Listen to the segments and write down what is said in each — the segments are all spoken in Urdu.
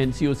NCOC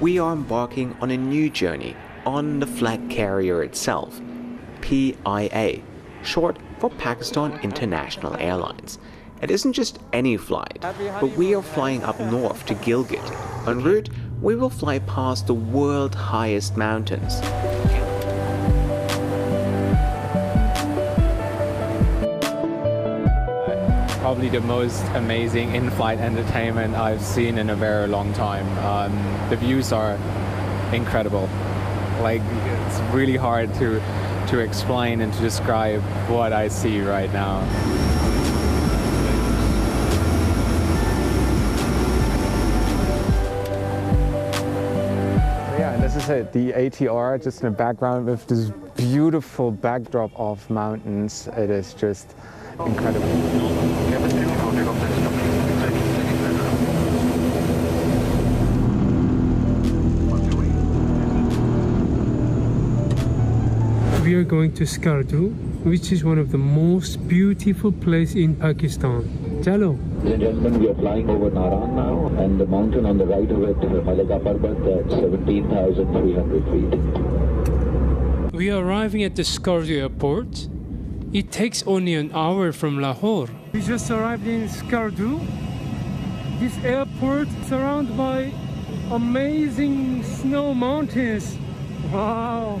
We are embarking on a new journey on the flag carrier itself, PIA, short for Pakistan International Airlines. It isn't just any flight, but we are flying up north to Gilgit. En route, we will fly past the world's highest mountains. Probably the most amazing in-flight entertainment I've seen in a very long time. The views are incredible. Like, it's really hard to explain and to describe what I see right now. Yeah, and this is it, the ATR, just in the background with this beautiful backdrop of mountains. It is just incredible. We are going to Skardu, which is one of the most beautiful places in Pakistan. Chalo. Ladies and gentlemen, we are flying over Naran now, and the mountain on the right of it, Malaga Parbat, at 17,300 feet. We are arriving at the Skardu airport. It takes only an hour from Lahore. We just arrived in Skardu. This airport is surrounded by amazing snow mountains. Wow.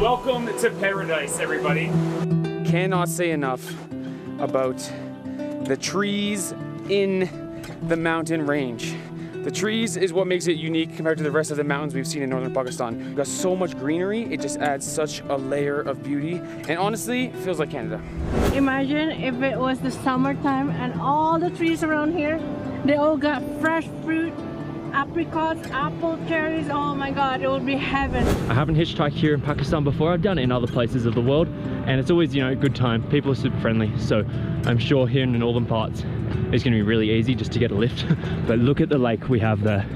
Welcome to paradise, everybody. Cannot say enough about the trees in the mountain range. The trees is what makes it unique compared to the rest of the mountains we've seen in northern Pakistan. We've got so much greenery, it just adds such a layer of beauty. And honestly, it feels like Canada. Imagine if it was the summertime and all the trees around here, they all got fresh fruit, apricots, apple, cherries. Oh my god, it would be heaven. I haven't hitchhiked here in Pakistan before. I've done it in other places of the world and it's always, a good time. People are super friendly, so I'm sure here in the northern parts it's going to be really easy just to get a lift. But look at the lake we have there,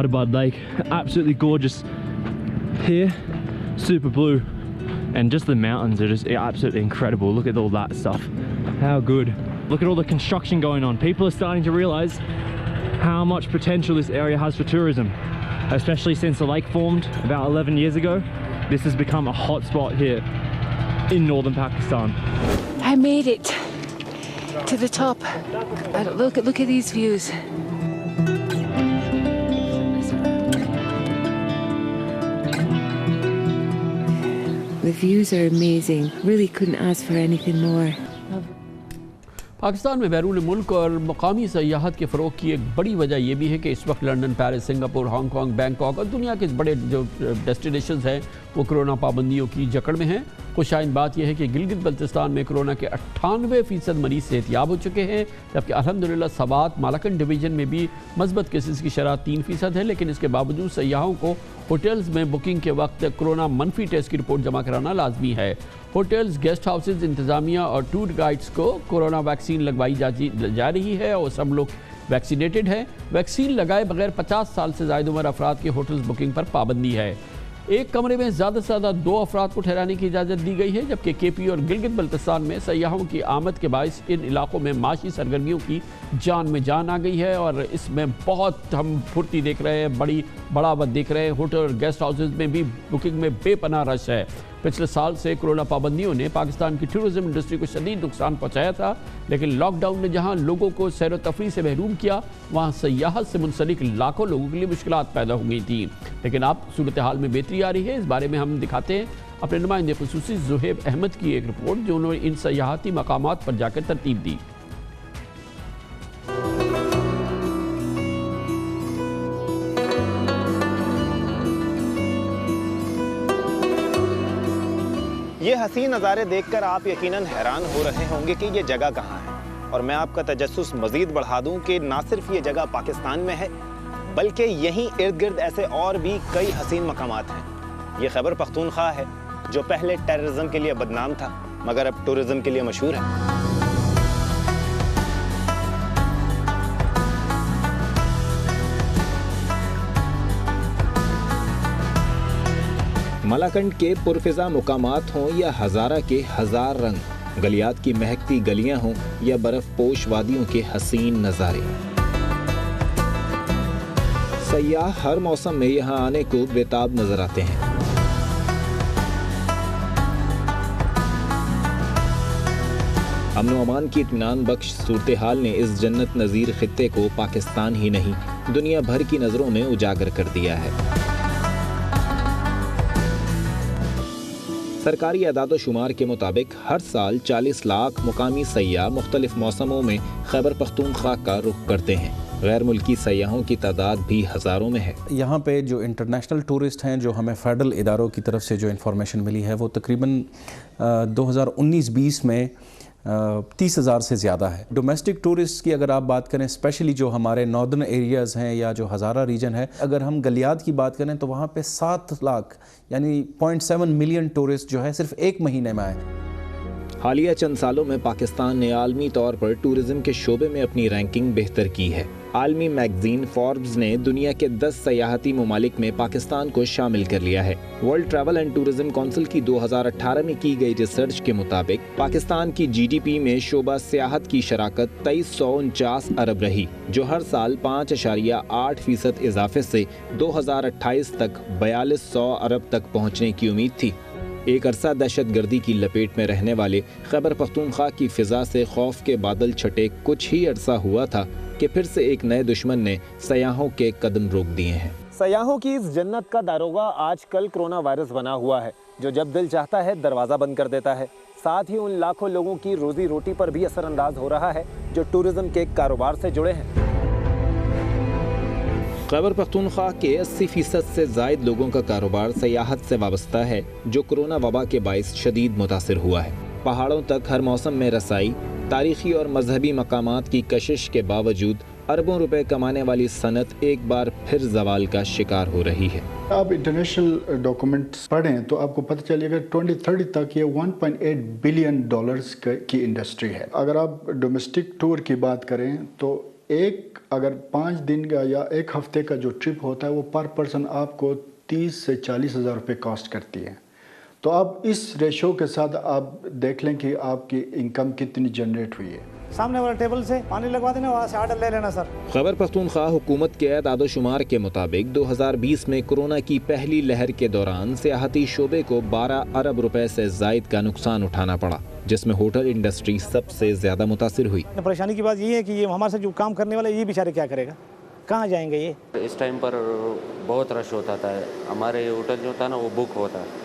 Aadabad Lake, absolutely gorgeous here, super blue, and just the mountains are just absolutely incredible. Look at all that stuff, how good. Look at all the construction going on. People are starting to realize how much potential this area has for tourism, especially since the lake formed about 11 years ago. This has become a hot spot here in northern Pakistan. I made it to the top. Look at these views. views are amazing. Really couldn't ask for anything more. Pakistan میں بیرون ملک اور مقامی سیاحت کے فروغ کی ایک بڑی وجہ یہ بھی ہے کہ اس وقت London, Paris, Singapore, Hong Kong, Bangkok اور دنیا کے بڑے جو ڈیسٹینیشنز ہیں وہ کرونا پابندیوں کی جکڑ میں ہیں۔ خوش آئند بات یہ ہے کہ گلگت بلتستان میں کرونا کے 98% مریض صحتیاب ہو چکے ہیں، جبکہ الحمدللہ سوات مالاکنڈ ڈویژن میں بھی مثبت کیسز کی شرح 3% ہے، لیکن اس کے باوجود سیاحوں کو ہوٹلز میں بکنگ کے وقت کرونا منفی ٹیسٹ کی رپورٹ جمع کرانا لازمی ہے۔ ہوٹلز، گیسٹ ہاؤسز، انتظامیہ اور ٹور گائیڈز کو کورونا ویکسین لگوائی جا رہی ہے اور سب لوگ ویکسینیٹڈ ہیں۔ ویکسین لگائے بغیر 50 سال سے زائد عمر افراد کی ہوٹلز بکنگ پر پابندی ہے۔ ایک کمرے میں زیادہ سے زیادہ 2 افراد کو ٹھہرانے کی اجازت دی گئی ہے، جبکہ کے پی اور گلگت بلتستان میں سیاحوں کی آمد کے باعث ان علاقوں میں معاشی سرگرمیوں کی جان میں جان آ گئی ہے اور اس میں بہت ہم پھرتی دیکھ رہے ہیں، بڑی بڑھاوت دیکھ رہے ہیں۔ ہوٹل اور گیسٹ ہاؤسز میں بھی بکنگ میں بے پناہ رش ہے۔ پچھلے سال سے کرونا پابندیوں نے پاکستان کی ٹورزم انڈسٹری کو شدید نقصان پہنچایا تھا، لیکن لاک ڈاؤن نے جہاں لوگوں کو سیر و تفریح سے محروم کیا، وہاں سیاحت سے منسلک لاکھوں لوگوں کے لیے مشکلات پیدا ہو گئی تھیں۔ لیکن اب صورتحال میں بہتری آ رہی ہے۔ اس بارے میں ہم دکھاتے ہیں اپنے نمائندے خصوصی زہیب احمد کی ایک رپورٹ جو انہوں نے ان سیاحتی مقامات پر جا کر ترتیب دی۔ یہ حسین نظارے دیکھ کر آپ یقیناً حیران ہو رہے ہوں گے کہ یہ جگہ کہاں ہے، اور میں آپ کا تجسس مزید بڑھا دوں کہ نہ صرف یہ جگہ پاکستان میں ہے بلکہ یہیں ارد گرد ایسے اور بھی کئی حسین مقامات ہیں۔ یہ خیبر پختونخوا ہے جو پہلے ٹیررزم کے لیے بدنام تھا مگر اب ٹورزم کے لیے مشہور ہے۔ مالاکنڈ کے پرفضا مقامات ہوں یا ہزارہ کے ہزار رنگ، گلیات کی مہکتی گلیاں ہوں یا برف پوش وادیوں کے حسین نظارے، سیاح ہر موسم میں یہاں آنے کو بےتاب نظر آتے ہیں۔ امن و امان کی اطمینان بخش صورتحال نے اس جنت نظیر خطے کو پاکستان ہی نہیں دنیا بھر کی نظروں میں اجاگر کر دیا ہے۔ سرکاری اعداد و شمار کے مطابق ہر سال 40 لاکھ مقامی سیاح مختلف موسموں میں خیبر پختونخوا کا رخ کرتے ہیں۔ غیر ملکی سیاحوں کی تعداد بھی ہزاروں میں ہے۔ یہاں پہ جو انٹرنیشنل ٹورسٹ ہیں جو ہمیں فیڈرل اداروں کی طرف سے جو انفارمیشن ملی ہے وہ تقریباً 2019-20 میں 30,000 سے زیادہ ہے۔ ڈومیسٹک ٹورسٹ کی اگر آپ بات کریں، اسپیشلی جو ہمارے ناردرن ایریاز ہیں یا جو ہزارہ ریجن ہے، اگر ہم گلیات کی بات کریں تو وہاں پہ 7 لاکھ یعنی 0.7 ملین ٹورسٹ جو ہے صرف ایک مہینے میں آئے۔ حالیہ چند سالوں میں پاکستان نے عالمی طور پر ٹورزم کے شعبے میں اپنی رینکنگ بہتر کی ہے۔ عالمی میگزین فوربز نے دنیا کے 10 سیاحتی ممالک میں پاکستان کو شامل کر لیا ہے۔ World travel and tourism council کی 2018 میں کی گئی ریسرچ کے مطابق پاکستان کی جی ڈی پی میں شعبہ سیاحت کی شراکت 2349 ارب رہی، جو ہر سال 5.8% اضافے سے 2028 تک 4200 ارب تک پہنچنے کی امید تھی۔ ایک عرصہ دہشت گردی کی لپیٹ میں رہنے والے خیبر پختونخوا کی فضا سے خوف کے بادل چھٹے کچھ ہی عرصہ ہوا تھا کہ پھر سے ایک نئے دشمن نے سیاحوں کے قدم روک دیے ہیں۔ سیاحوں کی اس جنت کا داروغہ آج کل کرونا وائرس بنا ہوا ہے، جو جب دل چاہتا ہے دروازہ بند کر دیتا ہے۔ ساتھ ہی ان لاکھوں لوگوں کی روزی روٹی پر بھی اثر انداز ہو رہا ہے جو ٹورزم کے کاروبار سے جڑے ہیں۔ خیبر پختونخوا کے 80% سے زائد لوگوں کا کاروبار سیاحت سے وابستہ ہے، جو کرونا وبا کے باعث شدید متاثر ہوا ہے۔ پہاڑوں تک ہر موسم میں رسائی، تاریخی اور مذہبی مقامات کی کشش کے باوجود اربوں روپے کمانے والی صنعت ایک بار پھر زوال کا شکار ہو رہی ہے۔ آپ انٹرنیشنل ڈاکومنٹس پڑھیں تو آپ کو پتہ چلے گا 2030 تک یہ $1.8 بلین کی انڈسٹری ہے۔ اگر آپ ڈومیسٹک ٹور کی بات کریں تو اگر 5 دن کا یا ایک ہفتے کا جو ٹرپ ہوتا ہے وہ پر پرسن آپ کو 30 سے 40 ہزار روپے کاسٹ کرتی ہے۔ تو آپ اس ریشو کے ساتھ آپ دیکھ لیں کہ آپ کی انکم کتنی جنریٹ ہوئی ہے۔ سامنے والے ٹیبل سے پانی لگوا دینا، وہاں سے آرڈر لے لینا سر۔ خیبر پختونخوا حکومت کے اعداد و شمار کے مطابق 2020 میں کورونا کی پہلی لہر کے دوران سیاحتی شعبے کو 12 ارب روپے سے زائد کا نقصان اٹھانا پڑا، جس میں ہوٹل انڈسٹری سب سے زیادہ متاثر ہوئی۔ پریشانی کی بات یہ ہے کہ یہ ہمارے ساتھ جو کام کرنے والے یہ بیچارے کیا کرے گا، کہاں جائیں گے یہ؟ اس ٹائم پر بہت رش ہوتا تھا، ہمارے ہوٹل جو تھا نا وہ بک ہوتا ہے،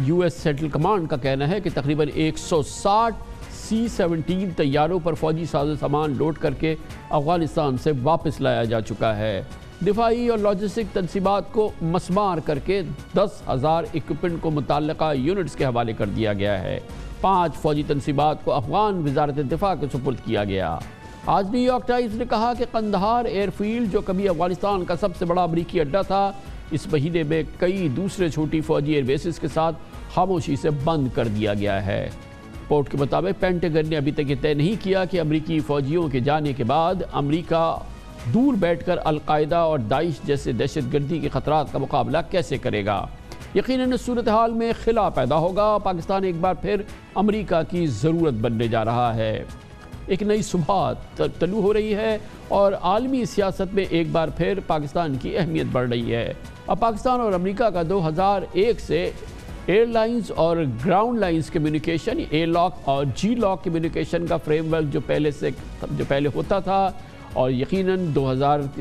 US سینٹرل کمانڈ کا کہنا ہے کہ تقریباً 160 C-17 طیاروں پر فوجی ساز و سامان لوڈ کر کے افغانستان سے واپس لایا جا چکا ہے۔ دفاعی اور لاجسٹک تنصیبات کو مسمار کر کے 10,000 اکوپمنٹ کو متعلقہ یونٹس کے حوالے کر دیا گیا ہے۔ 5 فوجی تنصیبات کو افغان وزارت دفاع کے سپرد کیا گیا۔ آج نیو یارک ٹائمز نے کہا کہ قندھار ایئر فیلڈ جو کبھی افغانستان کا سب سے بڑا امریکی اڈہ تھا، اس مہینے میں کئی دوسرے چھوٹی فوجی ایئر بیسز کے ساتھ خاموشی سے بند کر دیا گیا ہے۔ رپورٹ کے مطابق پینٹاگن نے ابھی تک یہ طے نہیں کیا کہ امریکی فوجیوں کے جانے کے بعد امریکہ دور بیٹھ کر القاعدہ اور داعش جیسے دہشت گردی کے خطرات کا مقابلہ کیسے کرے گا۔ یقیناً اس صورتحال میں خلا پیدا ہوگا۔ پاکستان ایک بار پھر امریکہ کی ضرورت بننے جا رہا ہے۔ ایک نئی صبح طلوع ہو رہی ہے اور عالمی سیاست میں ایک بار پھر پاکستان کی اہمیت بڑھ رہی ہے۔ اب پاکستان اور امریکہ کا 2001 سے ایئر لائنز اور ground lines communication, A lock اور جی لاک کمیونیکیشن کا فریم ورک جو پہلے ہوتا تھا اور یقیناً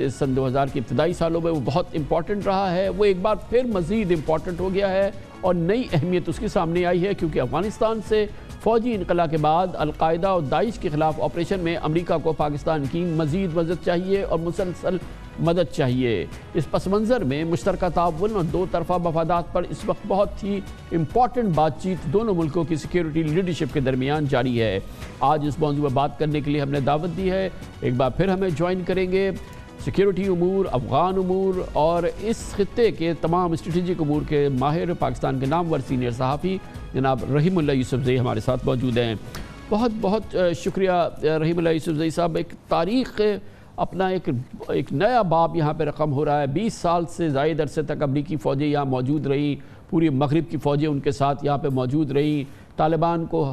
سن 2000 کے ابتدائی سالوں میں وہ بہت امپورٹنٹ رہا ہے، وہ ایک بار پھر مزید امپورٹنٹ ہو گیا ہے اور نئی اہمیت اس کے سامنے آئی ہے، کیونکہ افغانستان سے فوجی انخلا کے بعد القاعدہ اور داعش کے خلاف آپریشن میں امریکہ کو پاکستان کی مزید مدد چاہیے اور مسلسل مدد چاہیے۔ اس پس منظر میں مشترکہ تعاون اور دو طرفہ مفادات پر اس وقت بہت ہی امپورٹنٹ بات چیت دونوں ملکوں کی سیکیورٹی لیڈرشپ کے درمیان جاری ہے۔ آج اس موضوع پر بات کرنے کے لیے ہم نے دعوت دی ہے۔ ایک بار پھر ہمیں جوائن کریں گے سیکیورٹی امور، افغان امور اور اس خطے کے تمام اسٹریٹجک امور کے ماہر، پاکستان کے نامور سینئر صحافی جناب رحیم اللہ یوسف زئی ہمارے ساتھ موجود ہیں۔ بہت بہت شکریہ رحیم اللہ یوسف زئی صاحب۔ ایک تاریخ اپنا ایک نیا باب یہاں پہ رقم ہو رہا ہے۔ 20 سال سے زائد عرصے تک امریکی فوجیں یہاں موجود رہیں، پوری مغرب کی فوجیں ان کے ساتھ یہاں پہ موجود رہیں، طالبان کو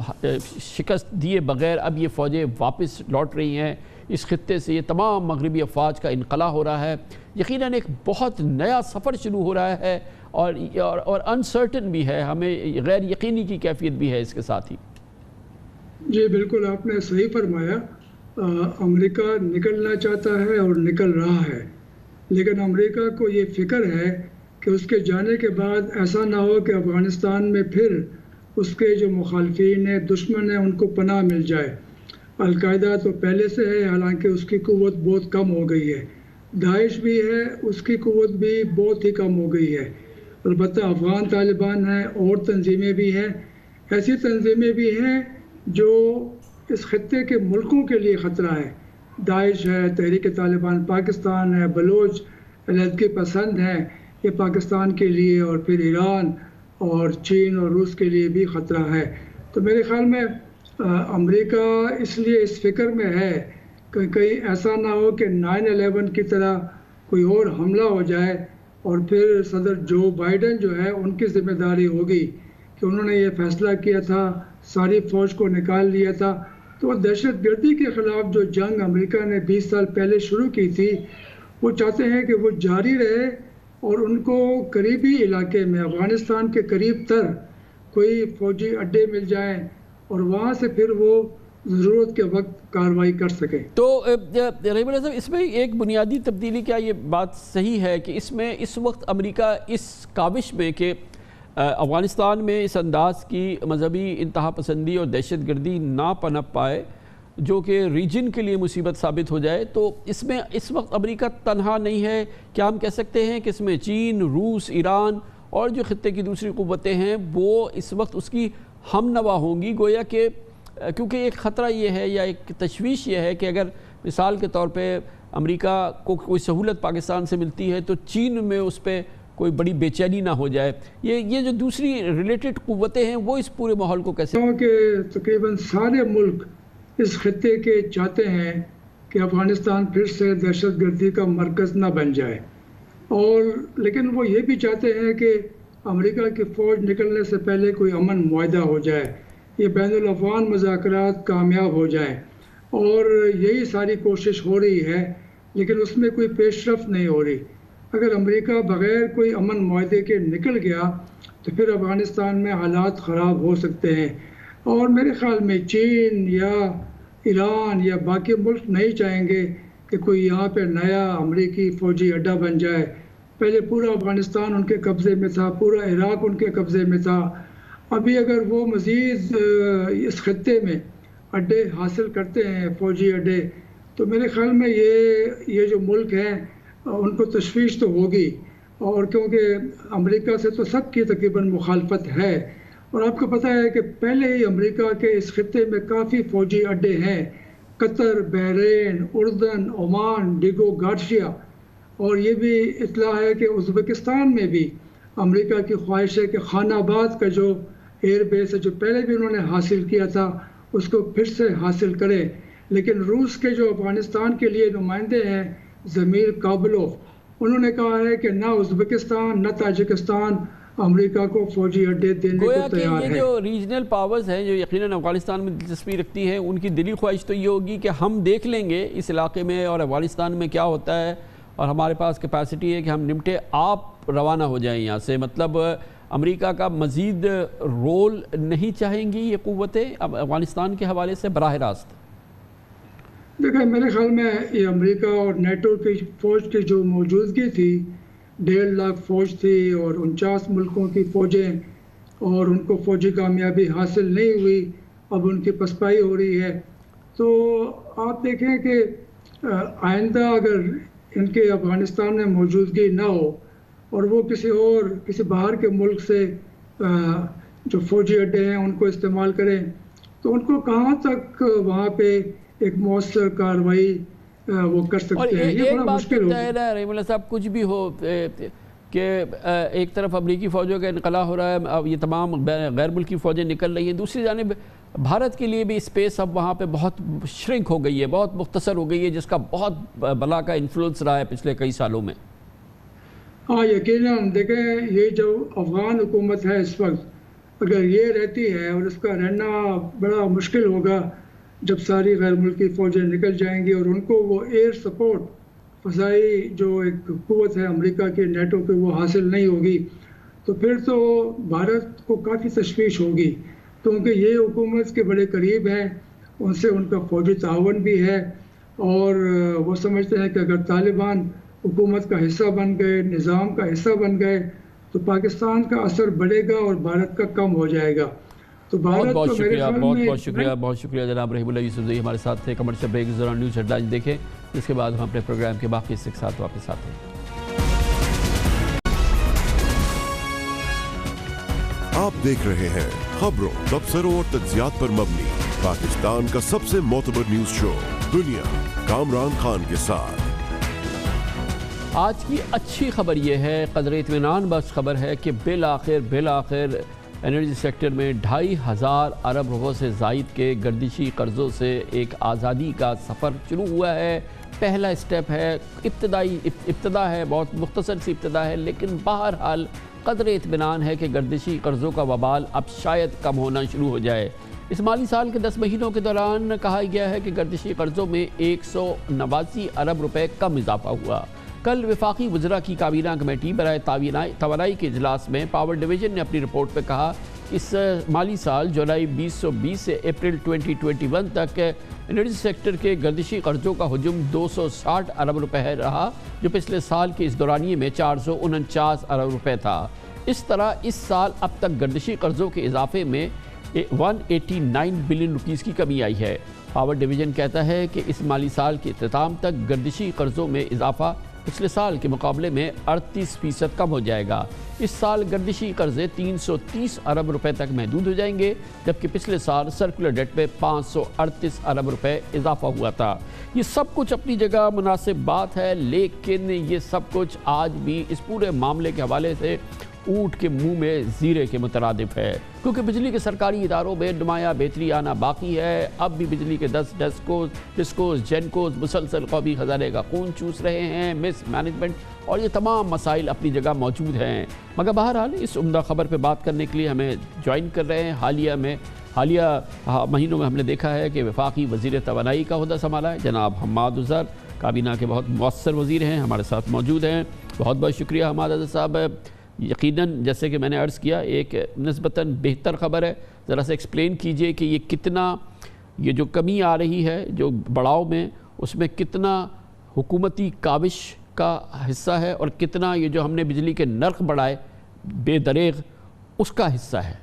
شکست دیے بغیر اب یہ فوجیں واپس لوٹ رہی ہیں اس خطے سے۔ یہ تمام مغربی افواج کا انخلا ہو رہا ہے۔ یقیناً ایک بہت نیا سفر شروع ہو رہا ہے اور انسرٹن بھی ہے، ہمیں غیر یقینی کی کیفیت بھی ہے اس کے ساتھ ہی۔ جی بالکل، آپ نے صحیح فرمایا۔ امریکہ نکلنا چاہتا ہے اور نکل رہا ہے، لیکن امریکہ کو یہ فکر ہے کہ اس کے جانے کے بعد ایسا نہ ہو کہ افغانستان میں پھر اس کے جو مخالفین ہیں، دشمن ہیں، ان کو پناہ مل جائے۔ القاعدہ تو پہلے سے ہے، حالانکہ اس کی قوت بہت کم ہو گئی ہے۔ داعش بھی ہے، اس کی قوت بھی بہت ہی کم ہو گئی ہے۔ البتہ افغان طالبان ہیں اور تنظیمیں بھی ہیں، ایسی تنظیمیں بھی ہیں جو اس خطے کے ملکوں کے لیے خطرہ ہے۔ داعش ہے، تحریک طالبان پاکستان ہے، بلوچ علیحدگی پسند ہیں، یہ پاکستان کے لیے اور پھر ایران اور چین اور روس کے لیے بھی خطرہ ہے۔ تو میرے خیال میں امریکہ اس لیے اس فکر میں ہے کہ کہیں ایسا نہ ہو کہ 9/11 کی طرح کوئی اور حملہ ہو جائے اور پھر صدر جو بائیڈن جو ہے ان کی ذمہ داری ہوگی کہ انہوں نے یہ فیصلہ کیا تھا، ساری فوج کو نکال لیا تھا۔ تو دہشت گردی کے خلاف جو جنگ امریکہ نے 20 سال پہلے شروع کی تھی، وہ چاہتے ہیں کہ وہ جاری رہے اور ان کو قریبی علاقے میں افغانستان کے قریب تر کوئی فوجی اڈے مل جائیں اور وہاں سے پھر وہ ضرورت کے وقت کارروائی کر سکیں۔ تو رحیم اللہ صاحب، اس میں ایک بنیادی تبدیلی، کیا یہ بات صحیح ہے کہ اس میں اس وقت امریکہ اس کاوش میں کہ افغانستان میں اس انداز کی مذہبی انتہا پسندی اور دہشت گردی نہ پنپ پائے جو کہ ریجن کے لیے مصیبت ثابت ہو جائے، تو اس میں اس وقت امریکہ تنہا نہیں ہے؟ کیا ہم کہہ سکتے ہیں کہ اس میں چین، روس، ایران اور جو خطے کی دوسری قوتیں ہیں وہ اس وقت اس کی ہم نوا ہوں گی؟ گویا کہ کیونکہ ایک خطرہ یہ ہے یا ایک تشویش یہ ہے کہ اگر مثال کے طور پہ امریکہ کو کوئی سہولت پاکستان سے ملتی ہے تو چین میں اس پہ کوئی بڑی بے چینی نہ ہو جائے۔ یہ جو دوسری ریلیٹڈ قوتیں ہیں وہ اس پورے ماحول کو کیسے؟ کہ تقریباً سارے ملک اس خطے کے چاہتے ہیں کہ افغانستان پھر سے دہشت گردی کا مرکز نہ بن جائے، اور لیکن وہ یہ بھی چاہتے ہیں کہ امریکہ کی فوج نکلنے سے پہلے کوئی امن معاہدہ ہو جائے، یہ بین الاقوامی مذاکرات کامیاب ہو جائیں، اور یہی ساری کوشش ہو رہی ہے، لیکن اس میں کوئی پیش رفت نہیں ہو رہی۔ اگر امریکہ بغیر کوئی امن معاہدے کے نکل گیا تو پھر افغانستان میں حالات خراب ہو سکتے ہیں، اور میرے خیال میں چین یا ایران یا باقی ملک نہیں چاہیں گے کہ کوئی یہاں پہ نیا امریکی فوجی اڈہ بن جائے۔ پہلے پورا افغانستان ان کے قبضے میں تھا، پورا عراق ان کے قبضے میں تھا، ابھی اگر وہ مزید اس خطے میں اڈے حاصل کرتے ہیں فوجی اڈے تو میرے خیال میں یہ جو ملک ہیں ان کو تشویش تو ہوگی، اور کیونکہ امریکہ سے تو سب کی تقریباً مخالفت ہے، اور آپ کو پتہ ہے کہ پہلے ہی امریکہ کے اس خطے میں کافی فوجی اڈے ہیں، قطر، بحرین، اردن، عمان، ڈیگو گارشیا، اور یہ بھی اطلاع ہے کہ ازبکستان میں بھی امریکہ کی خواہش ہے کہ خان آباد کا جو ایئر بیس ہے جو پہلے بھی انہوں نے حاصل کیا تھا اس کو پھر سے حاصل کرے۔ لیکن روس کے جو افغانستان کے لیے نمائندے ہیں ضمیر کابلوف، انہوں نے کہا ہے کہ نہ ازبکستان نہ تاجکستان امریکہ کو فوجی اڈے دینے کو تیار ہے۔ یہ جو ریجنل پاورز ہیں جو یقیناً افغانستان میں دلچسپی رکھتی ہیں، ان کی دلی خواہش تو یہ ہوگی کہ ہم دیکھ لیں گے اس علاقے میں اور افغانستان میں کیا ہوتا ہے، اور ہمارے پاس کیپیسٹی ہے کہ ہم نمٹے آپ روانہ ہو جائیں یہاں سے۔ مطلب امریکہ کا مزید رول نہیں چاہیں گی یہ قوتیں افغانستان کے حوالے سے براہ راست؟ دیکھیں میرے خیال میں یہ امریکہ اور نیٹو کی فوج کی جو موجودگی تھی، 1.5 لاکھ فوج تھی اور 49 ملکوں کی فوجیں، اور ان کو فوجی کامیابی حاصل نہیں ہوئی، اب ان کی پسپائی ہو رہی ہے، تو آپ دیکھیں کہ آئندہ اگر ان کے افغانستان میں موجودگی نہ ہو اور وہ کسی باہر کے ملک سے جو فوجی اڈے ہیں ان کو استعمال کریں تو ان کو کہاں تک وہاں پہ ایک مؤثر کارروائی وہ کر سکتے ہیں، یہ بڑا مشکل ہوگا۔ اور رحیم اللہ صاحب کچھ بھی ہو کہ ایک طرف امریکی فوجوں کا انخلا ہو رہا ہے، اب یہ تمام غیر ملکی فوجیں نکل رہی ہیں، دوسری جانب بھارت کے لیے بھی اسپیس اب وہاں پہ بہت شرنک ہو گئی ہے، بہت مختصر ہو گئی ہے، جس کا بہت بلا کا انفلوئنس رہا ہے پچھلے کئی سالوں میں۔ ہاں یقیناً، دیکھیں یہ جو افغان حکومت ہے اس وقت اگر یہ رہتی ہے، اور اس کا رہنا بڑا مشکل ہوگا جب ساری غیر ملکی فوجیں نکل جائیں گی اور ان کو وہ ایئر سپورٹ، فضائی جو ایک قوت ہے امریکہ کے نیٹو کے وہ حاصل نہیں ہوگی، تو پھر تو بھارت کو کافی تشویش ہوگی، کیونکہ یہ حکومت کے بڑے قریب ہیں، ان سے ان کا فوجی تعاون بھی ہے، اور وہ سمجھتے ہیں کہ اگر طالبان حکومت کا حصہ بن گئے، نظام کا حصہ بن گئے تو پاکستان کا اثر بڑھے گا اور بھارت کا کم ہو جائے گا۔ تو بہت بہت شکریہ جناب رحیم اللہ یوسف زئی ہمارے ساتھ تھے۔ کمرشل بریک کے دوران نیوز ہیڈ لائنز دیکھیں، اس کے بعد ہم اپنے پروگرام کے باقی حصے کے ساتھ واپس آتے ہیں۔ آپ دیکھ رہے ہیں خبروں، تبصروں اور تجزیات پر مبنی پاکستان کا سب سے معتبر نیوز شو دنیا، کامران خان کے ساتھ۔ آج کی اچھی خبر یہ ہے، قدر اطمینان بخش خبر ہے کہ بالآخر انرجی سیکٹر میں 2,500 ارب روپے سے زائد کے گردشی قرضوں سے ایک آزادی کا سفر شروع ہوا ہے۔ پہلا اسٹیپ ہے، ابتدا ہے، بہت مختصر سی ابتدا ہے، لیکن بہرحال قدر اطمینان ہے کہ گردشی قرضوں کا وبال اب شاید کم ہونا شروع ہو جائے۔ اس مالی سال کے 10 مہینوں کے دوران کہا گیا ہے کہ گردشی قرضوں میں 189 ارب روپے کم اضافہ ہوا۔ کل وفاقی وزراء کی کابینہ کمیٹی برائے توانائی کے اجلاس میں پاور ڈویژن نے اپنی رپورٹ میں کہا کہ اس مالی سال جولائی 2020 سے اپریل 2021 تک انرجی سیکٹر کے گردشی قرضوں کا حجم 260 ارب روپے رہا، جو پچھلے سال کے اس دورانیے میں 449 ارب روپے تھا۔ اس طرح اس سال اب تک گردشی قرضوں کے اضافے میں 189 بلین روپیز کی کمی آئی ہے۔ پاور ڈویژن کہتا ہے کہ اس مالی سال کے اختتام تک گردشی قرضوں میں اضافہ پچھلے سال کے مقابلے میں 38% کم ہو جائے گا۔ اس سال گردشی قرضے 330 ارب روپے تک محدود ہو جائیں گے، جبکہ پچھلے سال سرکولر ڈیٹ میں 538 ارب روپے اضافہ ہوا تھا۔ یہ سب کچھ اپنی جگہ مناسب بات ہے، لیکن یہ سب کچھ آج بھی اس پورے معاملے کے حوالے سے اونٹ کے منہ میں زیرے کے مترادف ہے، کیونکہ بجلی کے سرکاری اداروں میں نمایاں بہتری آنا باقی ہے۔ اب بھی بجلی کے 10 ڈسکوز جینکوز مسلسل قومی خزانے کا خون چوس رہے ہیں، مس مینجمنٹ اور یہ تمام مسائل اپنی جگہ موجود ہیں، مگر بہرحال اس عمدہ خبر پہ بات کرنے کے لیے ہمیں جوائن کر رہے ہیں۔ حالیہ مہینوں میں ہم نے دیکھا ہے کہ وفاقی وزیر توانائی کا عہدہ سنبھالا ہے جناب حماد عزر، کابینہ کے بہت مؤثر وزیر ہیں، ہمارے ساتھ موجود ہیں۔ بہت بہت شکریہ حماد عزر صاحب۔ یقیناً جیسے کہ میں نے عرض کیا، ایک نسبتاً بہتر خبر ہے، ذرا سے ایکسپلین کیجئے کہ یہ کتنا، یہ جو کمی آ رہی ہے جو بڑھاؤ میں، اس میں کتنا حکومتی کاوش کا حصہ ہے اور کتنا یہ جو ہم نے بجلی کے نرخ بڑھائے بے دریغ اس کا حصہ ہے۔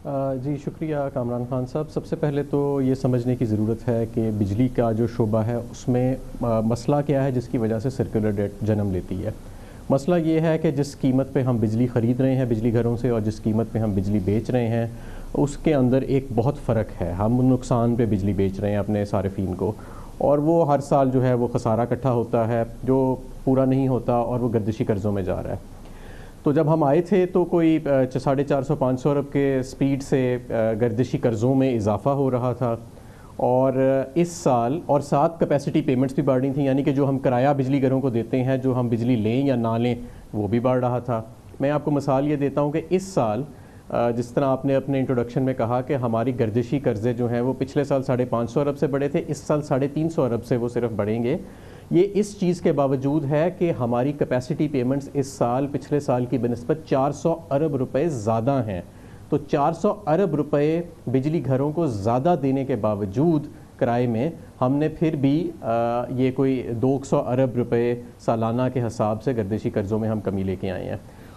جی شکریہ کامران خان صاحب. سب سے پہلے تو یہ سمجھنے کی ضرورت ہے کہ بجلی کا جو شعبہ ہے اس میں مسئلہ کیا ہے جس کی وجہ سے سرکولر ڈیٹ جنم لیتی ہے. مسئلہ یہ ہے کہ جس قیمت پہ ہم بجلی خرید رہے ہیں بجلی گھروں سے اور جس قیمت پہ ہم بجلی بیچ رہے ہیں اس کے اندر ایک بہت فرق ہے. ہم نقصان پہ بجلی بیچ رہے ہیں اپنے صارفین کو اور وہ ہر سال جو ہے وہ خسارہ اکٹھا ہوتا ہے جو پورا نہیں ہوتا اور وہ گردشی قرضوں میں جا رہا ہے. تو جب ہم آئے تھے تو کوئی 450-500 ارب کے سپیڈ سے گردشی قرضوں میں اضافہ ہو رہا تھا اور اس سال اور ساتھ کیپیسٹی پیمنٹس بھی بڑھ رہی تھیں, یعنی کہ جو ہم کرایہ بجلی گھروں کو دیتے ہیں جو ہم بجلی لیں یا نہ لیں وہ بھی بڑھ رہا تھا. میں آپ کو مثال یہ دیتا ہوں کہ اس سال جس طرح آپ نے اپنے انٹروڈکشن میں کہا کہ ہماری گردشی قرضے جو ہیں وہ پچھلے سال 550 ارب سے بڑھے تھے, اس سال 350 ارب سے وہ صرف بڑھیں گے. یہ اس چیز کے باوجود ہے کہ ہماری کیپیسٹی پیمنٹس اس سال پچھلے سال کی بنسبت 400 ارب روپے زیادہ ہیں. تو 400 ارب روپے بجلی گھروں کو زیادہ دینے کے باوجود کرائے میں ہم نے پھر بھی یہ کوئی 200 ارب روپے سالانہ کے حساب سے گردشی قرضوں میں ہم کمی لے کے آئے ہیں.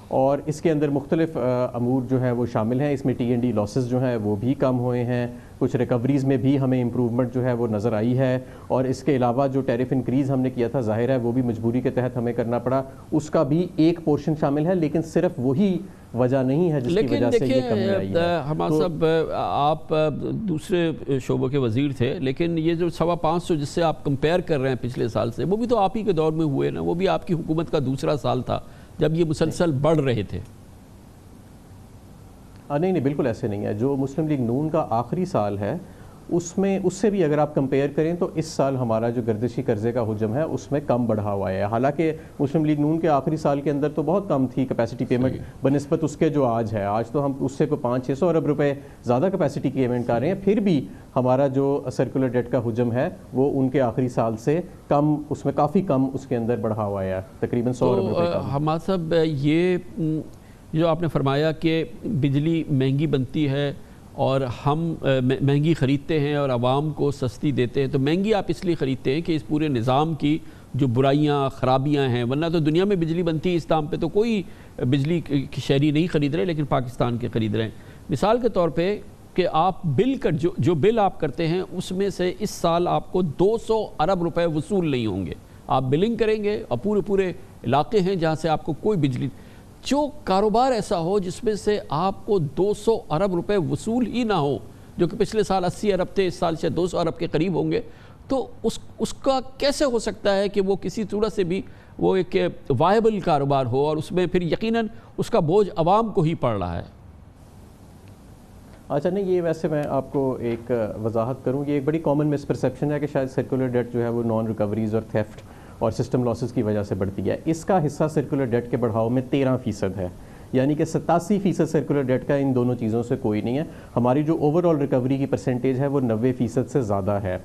اور اس کے اندر مختلف امور جو ہیں وہ شامل ہیں. اس میں TND لاسز جو ہیں وہ بھی کم ہوئے ہیں, کچھ ریکوریز میں بھی ہمیں امپروومنٹ جو ہے وہ نظر آئی ہے, اور اس کے علاوہ جو ٹیرف انکریز ہم نے کیا تھا ظاہر ہے وہ بھی مجبوری کے تحت ہمیں کرنا پڑا, اس کا بھی ایک پورشن شامل ہے, لیکن صرف وہی وجہ نہیں ہے جس کی وجہ سے یہ کمی آئی ہے. ہمارا صاحب آپ دوسرے شعبوں کے وزیر تھے, لیکن یہ جو 550 جس سے آپ کمپیئر کر رہے ہیں پچھلے سال سے, وہ بھی تو آپ ہی کے دور میں ہوئے نا, وہ بھی آپ کی حکومت کا دوسرا سال تھا جب یہ مسلسل بڑھ رہے تھے. نہیں بالکل ایسے نہیں ہے. جو مسلم لیگ نون کا آخری سال ہے اس سے بھی اگر آپ کمپیئر کریں تو اس سال ہمارا جو گردشی قرضے کا حجم ہے اس میں کم بڑھا ہوا ہے. حالانکہ مسلم لیگ نون کے آخری سال کے اندر تو بہت کم تھی کیپیسٹی پیمنٹ بنسبت اس کے جو آج ہے. آج تو ہم اس سے کوئی 500-600 ارب روپے زیادہ کیپیسٹی کی پیمنٹ کر رہے ہیں, پھر بھی ہمارا جو سرکولر ڈیٹ کا حجم ہے وہ ان کے آخری سال سے کم, اس میں کافی کم اس کے اندر بڑھا ہوا ہے, تقریباً 100 ارب روپے کم. ہمارا صاحب یہ جو آپ نے فرمایا کہ بجلی مہنگی بنتی ہے اور ہم مہنگی خریدتے ہیں اور عوام کو سستی دیتے ہیں, تو مہنگی آپ اس لیے خریدتے ہیں کہ اس پورے نظام کی جو برائیاں خرابیاں ہیں, ورنہ تو دنیا میں بجلی بنتی ہے اس دام پہ تو کوئی بجلی کی شہری نہیں خرید رہے, لیکن پاکستان کے خرید رہے ہیں. مثال کے طور پہ کہ آپ بل کا جو بل آپ کرتے ہیں اس میں سے اس سال آپ کو 200 ارب روپے وصول نہیں ہوں گے. آپ بلنگ کریں گے اور پورے علاقے ہیں جہاں سے آپ کو کوئی بجلی, جو کاروبار ایسا ہو جس میں سے آپ کو 200 ارب روپے وصول ہی نہ ہو, جو کہ پچھلے سال 80 ارب تھے, اس سال سے 200 ارب کے قریب ہوں گے, تو اس کا کیسے ہو سکتا ہے کہ وہ کسی صورت سے بھی وہ ایک وائبل کاروبار ہو, اور اس میں پھر یقیناً اس کا بوجھ عوام کو ہی پڑ رہا ہے. اچھا نہیں, یہ ویسے میں آپ کو ایک وضاحت کروں, یہ ایک بڑی کامن مسپرسیپشن ہے کہ شاید سرکولر ڈیٹ جو ہے وہ نان ریکوریز اور تھیفٹ اور سسٹم لاسز کی وجہ سے بڑھتی ہے. اس کا حصہ سرکولر ڈیٹ کے بڑھاؤ میں 13% ہے, یعنی کہ 87% سرکولر ڈیٹ کا ان دونوں چیزوں سے کوئی نہیں ہے. ہماری جو اوور آل ریکوری کی پرسنٹیج ہے وہ 90% سے زیادہ ہے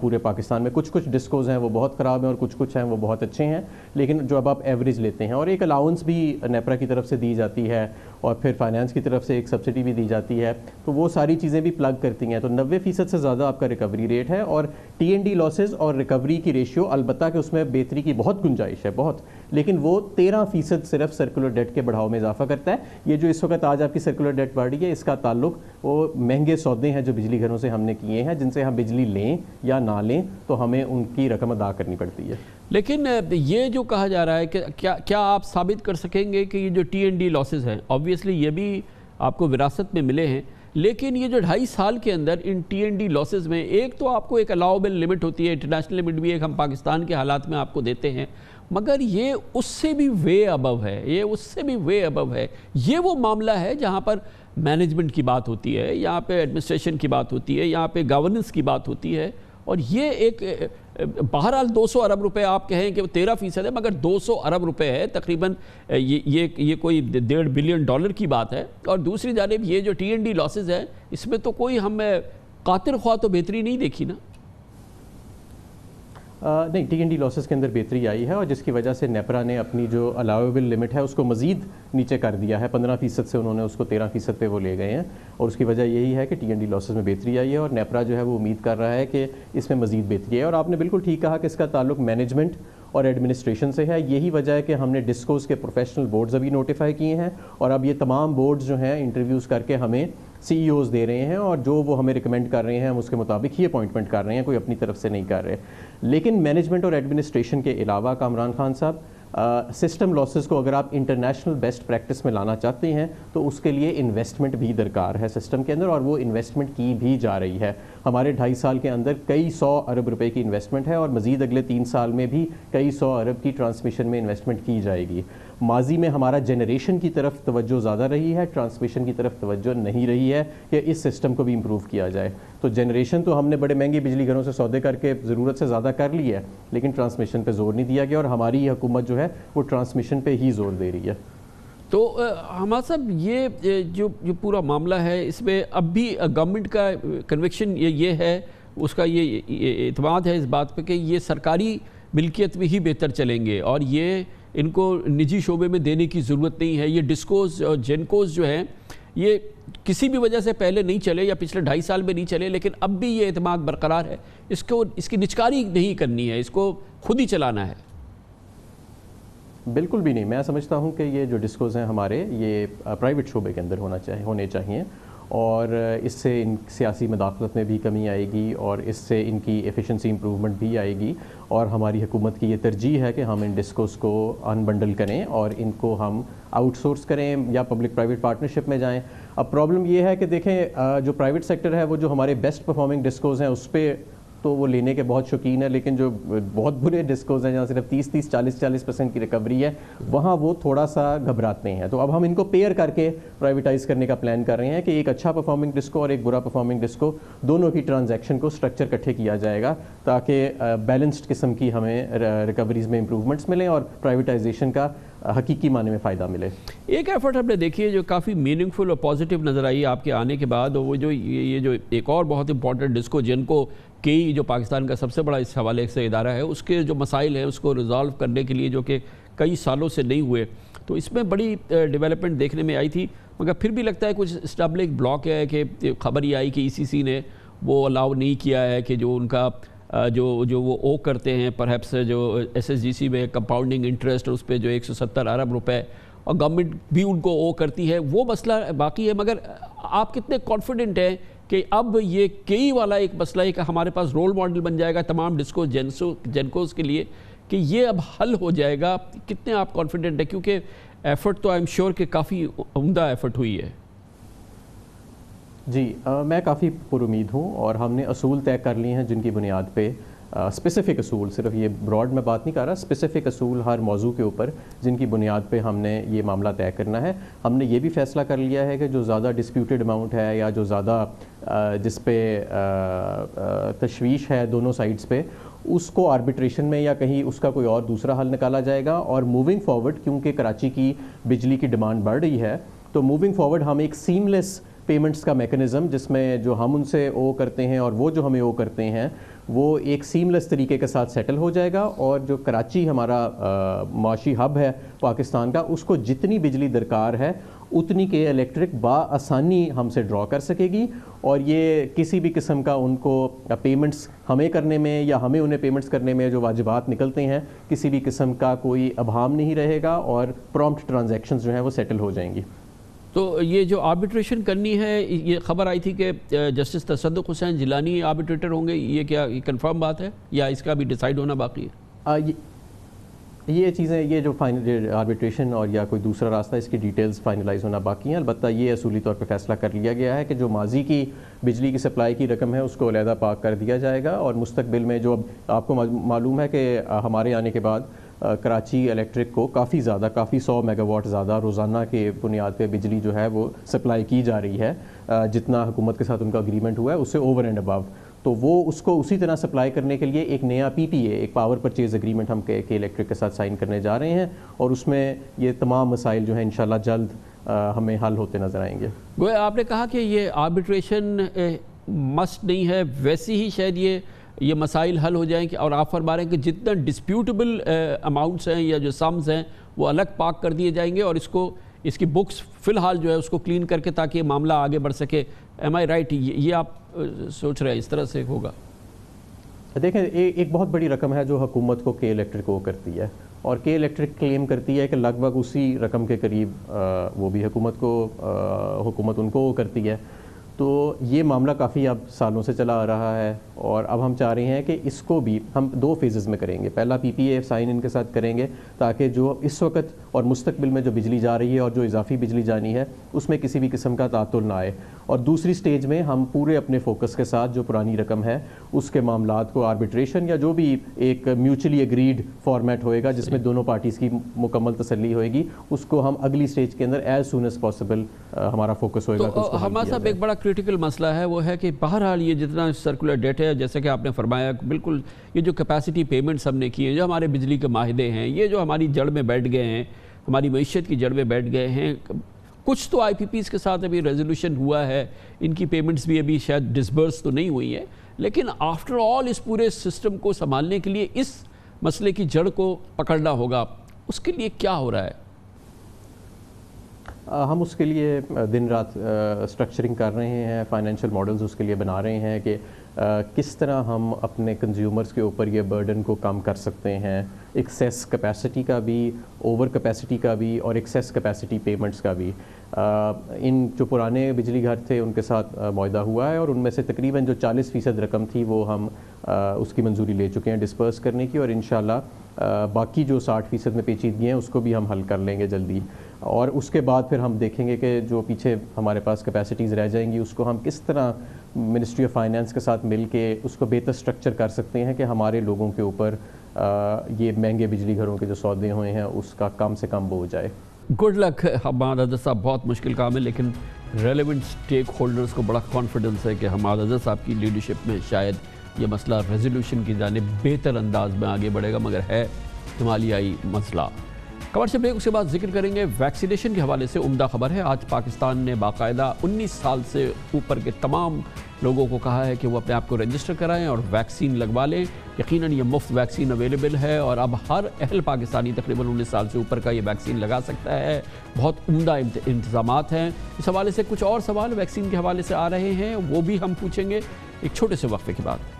پورے پاکستان میں. کچھ ڈسکوز ہیں وہ بہت خراب ہیں اور کچھ ہیں وہ بہت اچھے ہیں, لیکن جو اب آپ ایوریج لیتے ہیں, اور ایک الاؤنس بھی نیپرا کی طرف سے دی جاتی ہے اور پھر فائنانس کی طرف سے ایک سبسڈی بھی دی جاتی ہے, تو وہ ساری چیزیں بھی پلگ کرتی ہیں. تو 90% سے زیادہ آپ کا ریکوری ریٹ ہے, اور TND لاسز اور ریکوری کی ریشیو البتہ کہ اس میں بہتری کی بہت گنجائش ہے بہت, لیکن وہ 13% صرف سرکولر ڈیٹ کے بڑھاؤ میں اضافہ کرتا ہے. یہ جو اس وقت آج آپ کی سرکولر ڈیٹ بڑھ رہی ہے, اس کا تعلق وہ مہنگے سودے ہیں جو بجلی گھروں سے ہم نے کیے ہیں, جن سے ہم بجلی لیں یا نہ لیں تو ہمیں ان کی رقم ادا کرنی پڑتی ہے. لیکن یہ جو کہا جا رہا ہے کہ کیا آپ ثابت کر سکیں گے کہ یہ جو TND لاسز ہیں, آبویسلی یہ بھی آپ کو وراثت میں ملے ہیں, لیکن یہ جو 2.5 سال کے اندر ان TND لاسز میں ایک تو آپ کو ایک الاؤبل لمٹ ہوتی ہے, انٹرنیشنل لمٹ بھی ایک ہم پاکستان کے حالات میں آپ کو دیتے ہیں, مگر یہ اس سے بھی وے ابو ہے, یہ وہ معاملہ ہے جہاں پر مینجمنٹ کی بات ہوتی ہے, یہاں پہ ایڈمنسٹریشن کی بات ہوتی ہے, یہاں پہ گورننس کی بات ہوتی ہے, اور یہ ایک بہرحال 200 ارب روپے آپ کہیں کہ وہ 13% ہے, مگر 200 ارب روپے ہے تقریباً, یہ کوئی $1.5 بلین کی بات ہے. اور دوسری جانب یہ جو TND لاسز ہے, اس میں تو کوئی ہم قاطر خواہ تو بہتری نہیں دیکھی نا. نہیں, TND لاسز کے اندر بہتری آئی ہے, اور جس کی وجہ سے نیپرا نے اپنی جو الاؤیبل لمٹ ہے اس کو مزید نیچے کر دیا ہے. 15% سے انہوں نے اس کو 13% پہ وہ لے گئے ہیں, اور اس کی وجہ یہی ہے کہ TND لاسز میں بہتری آئی ہے, اور نیپرا جو ہے وہ امید کر رہا ہے کہ اس میں مزید بہتری ہے. اور آپ نے بالکل ٹھیک کہا کہ اس کا تعلق مینجمنٹ اور ایڈمنسٹریشن سے ہے. یہی وجہ ہے کہ ہم نے ڈسکوز کے پروفیشنل بورڈز ابھی نوٹیفائی کیے ہیں, اور اب یہ تمام بورڈز جو ہیں انٹرویوز کر کے ہمیں سی ای اوز دے رہے ہیں, اور جو وہ ہمیں ریکمینڈ کر رہے ہیں ہم اس کے مطابق ہی اپوائنٹمنٹ کر رہے ہیں, کوئی اپنی طرف سے نہیں کر رہے. لیکن مینجمنٹ اور ایڈمنسٹریشن کے علاوہ کامران خان صاحب, سسٹم لاسز کو اگر آپ انٹرنیشنل بیسٹ پریکٹس میں لانا چاہتے ہیں تو اس کے لیے انویسٹمنٹ بھی درکار ہے سسٹم کے اندر, اور وہ انویسٹمنٹ کی بھی جا رہی ہے. ہمارے 2.5 سال کے اندر کئی 100 ارب روپے کی انویسٹمنٹ ہے, اور مزید اگلے 3 سال میں بھی کئی 100 ارب کی ٹرانسمیشن میں انویسٹمنٹ کی جائے گی. ماضی میں ہمارا جنریشن کی طرف توجہ زیادہ رہی ہے, ٹرانسمیشن کی طرف توجہ نہیں رہی ہے کہ اس سسٹم کو بھی امپروو کیا جائے. تو جنریشن تو ہم نے بڑے مہنگے بجلی گھروں سے سودے کر کے ضرورت سے زیادہ کر لی ہے, لیکن ٹرانسمیشن پہ زور نہیں دیا گیا, اور ہماری حکومت جو ہے وہ ٹرانسمیشن پہ ہی زور دے رہی ہے. تو حماد صاحب, یہ جو پورا معاملہ ہے اس میں اب بھی گورنمنٹ کا کنوکشن یہ ہے, اس کا یہ اعتماد ہے اس بات پہ کہ یہ سرکاری ملکیت میں ہی بہتر چلیں گے, اور یہ ان کو نجی شعبے میں دینے کی ضرورت نہیں ہے. یہ ڈسکوز اور جینکوز جو ہیں یہ کسی بھی وجہ سے پہلے نہیں چلے یا پچھلے 2.5 سال میں نہیں چلے, لیکن اب بھی یہ اعتماد برقرار ہے. اس کی نچکاری نہیں کرنی ہے, اس کو خود ہی چلانا ہے. بالکل بھی نہیں. میں سمجھتا ہوں کہ یہ جو ڈسکوز ہیں ہمارے, یہ پرائیویٹ شعبے کے اندر ہونے چاہیے, اور اس سے ان سیاسی مداخلت میں بھی کمی آئے گی, اور اس سے ان کی ایفیشنسی امپرومنٹ بھی آئے گی. اور ہماری حکومت کی یہ ترجیح ہے کہ ہم ان ڈسکوز کو انبنڈل کریں اور ان کو ہم آؤٹ سورس کریں یا پبلک پرائیویٹ پارٹنرشپ میں جائیں. اب پرابلم یہ ہے کہ دیکھیں, جو پرائیویٹ سیکٹر ہے وہ جو ہمارے بیسٹ پرفارمنگ ڈسکوز ہیں اس پہ تو وہ لینے کے بہت شوقین ہے, لیکن جو بہت برے ڈسکوز ہیں جہاں صرف 30 40% کی ریکوری ہے, وہاں وہ تھوڑا سا گھبراتے ہیں. تو اب ہم ان کو پیئر کر کے پرائیویٹائز کرنے کا پلان کر رہے ہیں کہ ایک اچھا پرفارمنگ ڈسکو اور ایک برا پرفارمنگ ڈسکو, دونوں کی ٹرانزیکشن کو اسٹرکچر اکٹھے کیا جائے گا تاکہ بیلنسڈ قسم کی ہمیں ریکوریز میں امپرومنٹس ملیں اور پرائیویٹائزیشن کا حقیقی معنی میں فائدہ ملے. ایک ایفرٹ ہم نے دیکھی ہے جو کافی میننگ فل اور پازیٹیو نظر آئی آپ کے آنے کے بعد, وہ جو یہ جو ایک اور بہت امپورٹنٹ ڈسکو جن کو کئی جو پاکستان کا سب سے بڑا اس حوالے سے ادارہ ہے, اس کے جو مسائل ہیں اس کو ریزالو کرنے کے لیے جو کہ کئی سالوں سے نہیں ہوئے, تو اس میں بڑی ڈیولپمنٹ دیکھنے میں آئی تھی. مگر پھر بھی لگتا ہے کچھ اسٹیبلش بلاک ہے کہ خبر یہ آئی کہ ECC نے وہ الاؤ نہیں کیا ہے کہ جو ان کا جو وہ او کرتے ہیں پرہیپس جو SSGC میں کمپاؤنڈنگ انٹرسٹ, اس پہ جو 170 ارب روپے, اور گورنمنٹ بھی ان کو او کرتی ہے, وہ مسئلہ باقی ہے. مگر آپ کتنے کانفیڈنٹ ہیں کہ اب یہ کئی والا ایک مسئلہ ہے کہ ہمارے پاس رول ماڈل بن جائے گا تمام ڈسکو جینکوز کے لیے, کہ یہ اب حل ہو جائے گا؟ کتنے آپ کانفیڈنٹ ہیں؟ کیونکہ ایفرٹ تو آئی ایم شیور کہ کافی عمدہ ایفرٹ ہوئی ہے. جی میں کافی پر امید ہوں, اور ہم نے اصول طے کر لیے ہیں جن کی بنیاد پہ اسپیسیفک اصول, صرف یہ براڈ میں بات نہیں کر رہا, اسپیسیفک اصول ہر موضوع کے اوپر جن کی بنیاد پہ ہم نے یہ معاملہ طے کرنا ہے. ہم نے یہ بھی فیصلہ کر لیا ہے کہ جو زیادہ ڈسپیوٹیڈ اماؤنٹ ہے یا جو زیادہ جس پہ تشویش ہے دونوں سائڈز پہ, اس کو آربیٹریشن میں یا کہیں اس کا کوئی اور دوسرا حل نکالا جائے گا. اور موونگ فارورڈ, کیونکہ کراچی کی بجلی کی ڈیمانڈ بڑھ رہی ہے, تو موونگ فارورڈ ہم ایک سیملیس پیمنٹس کا میکنزم, جس میں جو ہم ان سے او کرتے ہیں اور وہ جو ہمیں او کرتے ہیں, وہ ایک سیملیس طریقے کے ساتھ سیٹل ہو جائے گا. اور جو کراچی ہمارا معاشی ہب ہے پاکستان کا, اس کو جتنی بجلی درکار ہے اتنی کے الیکٹرک بآسانی ہم سے ڈرا کر سکے گی, اور یہ کسی بھی قسم کا ان کو پیمنٹس ہمیں کرنے میں یا ہمیں انہیں پیمنٹس کرنے میں جو واجبات نکلتے ہیں, کسی بھی قسم کا کوئی ابہام نہیں رہے گا, اور پرومپٹ ٹرانزیکشنز جو ہیں وہ سیٹل ہو جائیں گی. تو یہ جو آربیٹریشن کرنی ہے, یہ خبر آئی تھی کہ جسٹس تصدق حسین جیلانی آربیٹریٹر ہوں گے, یہ کیا کنفرم بات ہے یا اس کا بھی ڈیسائیڈ ہونا باقی ہے؟ یہ چیزیں, یہ جو فائنل آربیٹریشن اور یا کوئی دوسرا راستہ, اس کی ڈیٹیلز فائنلائز ہونا باقی ہیں. البتہ یہ اصولی طور پہ فیصلہ کر لیا گیا ہے کہ جو ماضی کی بجلی کی سپلائی کی رقم ہے اس کو علیحدہ پاک کر دیا جائے گا, اور مستقبل میں جو آپ کو معلوم ہے کہ ہمارے آنے کے بعد کراچی الیکٹرک کو کافی 100 میگا واٹ زیادہ روزانہ کے بنیاد پہ بجلی جو ہے وہ سپلائی کی جا رہی ہے, جتنا حکومت کے ساتھ ان کا اگریمنٹ ہوا ہے اس سے اوور اینڈ ابو. تو وہ اس کو اسی طرح سپلائی کرنے کے لیے ایک نیا PPA, ایک پاور پرچیز اگریمنٹ ہم کے الیکٹرک کے ساتھ سائن کرنے جا رہے ہیں, اور اس میں یہ تمام مسائل جو ہیں انشاءاللہ جلد ہمیں حل ہوتے نظر آئیں گے. گویا آپ نے کہا کہ یہ آربیٹریشن مسٹ نہیں ہے, ویسی ہی شاید یہ مسائل حل ہو جائیں, کہ اور آپ فرما رہے ہیں کہ جتنا ڈسپیوٹیبل اماؤنٹس ہیں یا جو سمز ہیں وہ الگ پاک کر دیے جائیں گے, اور اس کی بکس فی الحال جو ہے اس کو کلین کر کے تاکہ یہ معاملہ آگے بڑھ سکے. ایم آئی رائٹ؟ یہ آپ سوچ رہے ہیں اس طرح سے ہوگا؟ دیکھیں ایک بہت بڑی رقم ہے جو حکومت کو کے الیکٹرک کو کرتی ہے، اور کے الیکٹرک کلیم کرتی ہے کہ لگ بھگ اسی رقم کے قریب وہ بھی حکومت ان کو کرتی ہے. تو یہ معاملہ کافی اب سالوں سے چلا آ رہا ہے، اور اب ہم چاہ رہے ہیں کہ اس کو بھی ہم 2 فیزز میں کریں گے. پہلا پی پی اے سائن ان کے ساتھ کریں گے تاکہ جو اس وقت اور مستقبل میں جو بجلی جا رہی ہے اور جو اضافی بجلی جانی ہے اس میں کسی بھی قسم کا تعطل نہ آئے. اور دوسری سٹیج میں ہم پورے اپنے فوکس کے ساتھ جو پرانی رقم ہے اس کے معاملات کو آربیٹریشن یا جو بھی ایک میوچلی اگریڈ فارمیٹ ہوئے گا جس میں دونوں پارٹیز کی مکمل تسلی ہوئے گی، اس کو ہم اگلی سٹیج کے اندر ایز سون ایز پاسبل ہمارا فوکس ہوئے گا. تو ہمارا صاحب ایک بڑا کرٹیکل مسئلہ ہے وہ ہے کہ بہرحال یہ جتنا سرکولر ڈیٹ ہے، جیسے کہ آپ نے فرمایا بالکل، یہ جو کیپیسٹی پیمنٹس ہم نے کی ہیں، جو ہمارے بجلی کے معاہدے ہیں، یہ جو ہماری جڑ میں بیٹھ گئے ہیں، ہماری معیشت کی جڑ میں بیٹھ گئے ہیں. کچھ تو آئی پی پیز کے ساتھ ابھی ریزولوشن ہوا ہے، ان کی پیمنٹس بھی ابھی شاید ڈسبرس تو نہیں ہوئی ہیں، لیکن آفٹر آل اس پورے سسٹم کو سنبھالنے کے لیے اس مسئلے کی جڑ کو پکڑنا ہوگا. اس کے لیے کیا ہو رہا ہے؟ ہم اس کے لیے دن رات اسٹرکچرنگ کر رہے ہیں، فائنینشیل ماڈلز اس کے لیے بنا رہے ہیں کہ کس طرح ہم اپنے کنزیومرز کے اوپر یہ برڈن کو کم کر سکتے ہیں، ایکسیس کیپیسٹی کا بھی، اوور کیپیسٹی کا بھی، اور ایکسیس کیپیسٹی پیمنٹس کا بھی. ان جو پرانے بجلی گھر تھے ان کے ساتھ معاہدہ ہوا ہے، اور ان میں سے تقریباً جو 40% رقم تھی وہ ہم اس کی منظوری لے چکے ہیں ڈسپرس کرنے کی، اور انشاءاللہ باقی جو 60% میں پیچیدگی ہیں اس کو بھی ہم حل کر لیں گے جلدی. اور اس کے بعد پھر ہم دیکھیں گے کہ جو پیچھے ہمارے پاس کیپیسٹیز رہ جائیں گی اس کو ہم کس طرح منسٹری آف فائنانس کے ساتھ مل کے اس کو بہتر سٹرکچر کر سکتے ہیں کہ ہمارے لوگوں کے اوپر یہ مہنگے بجلی گھروں کے جو سودے ہوئے ہیں اس کا کم سے کم ہو جائے. گڈ لک حماد عزت صاحب. بہت مشکل کام ہے، لیکن ریلیونٹ سٹیک ہولڈرز کو بڑا کانفیڈنس ہے کہ حماد عزت صاحب کی لیڈرشپ میں شاید یہ مسئلہ ریزولوشن کی جانب بہتر انداز میں آگے بڑھے گا، مگر ہے ہمالیائی مسئلہ. کمرشل بریک، اس کے بعد ذکر کریں گے ویکسینیشن کے حوالے سے عمدہ خبر ہے. آج پاکستان نے باقاعدہ 19 سال سے اوپر کے تمام لوگوں کو کہا ہے کہ وہ اپنے آپ کو رجسٹر کرائیں اور ویکسین لگوا لیں. یقیناً یہ مفت ویکسین اویلیبل ہے اور اب ہر اہل پاکستانی تقریباً 19 سال سے اوپر کا یہ ویکسین لگا سکتا ہے. بہت عمدہ انتظامات ہیں. اس حوالے سے کچھ اور سوال ویکسین کے حوالے سے آ رہے ہیں، وہ بھی ہم پوچھیں گے ایک چھوٹے سے وقفے کے بعد.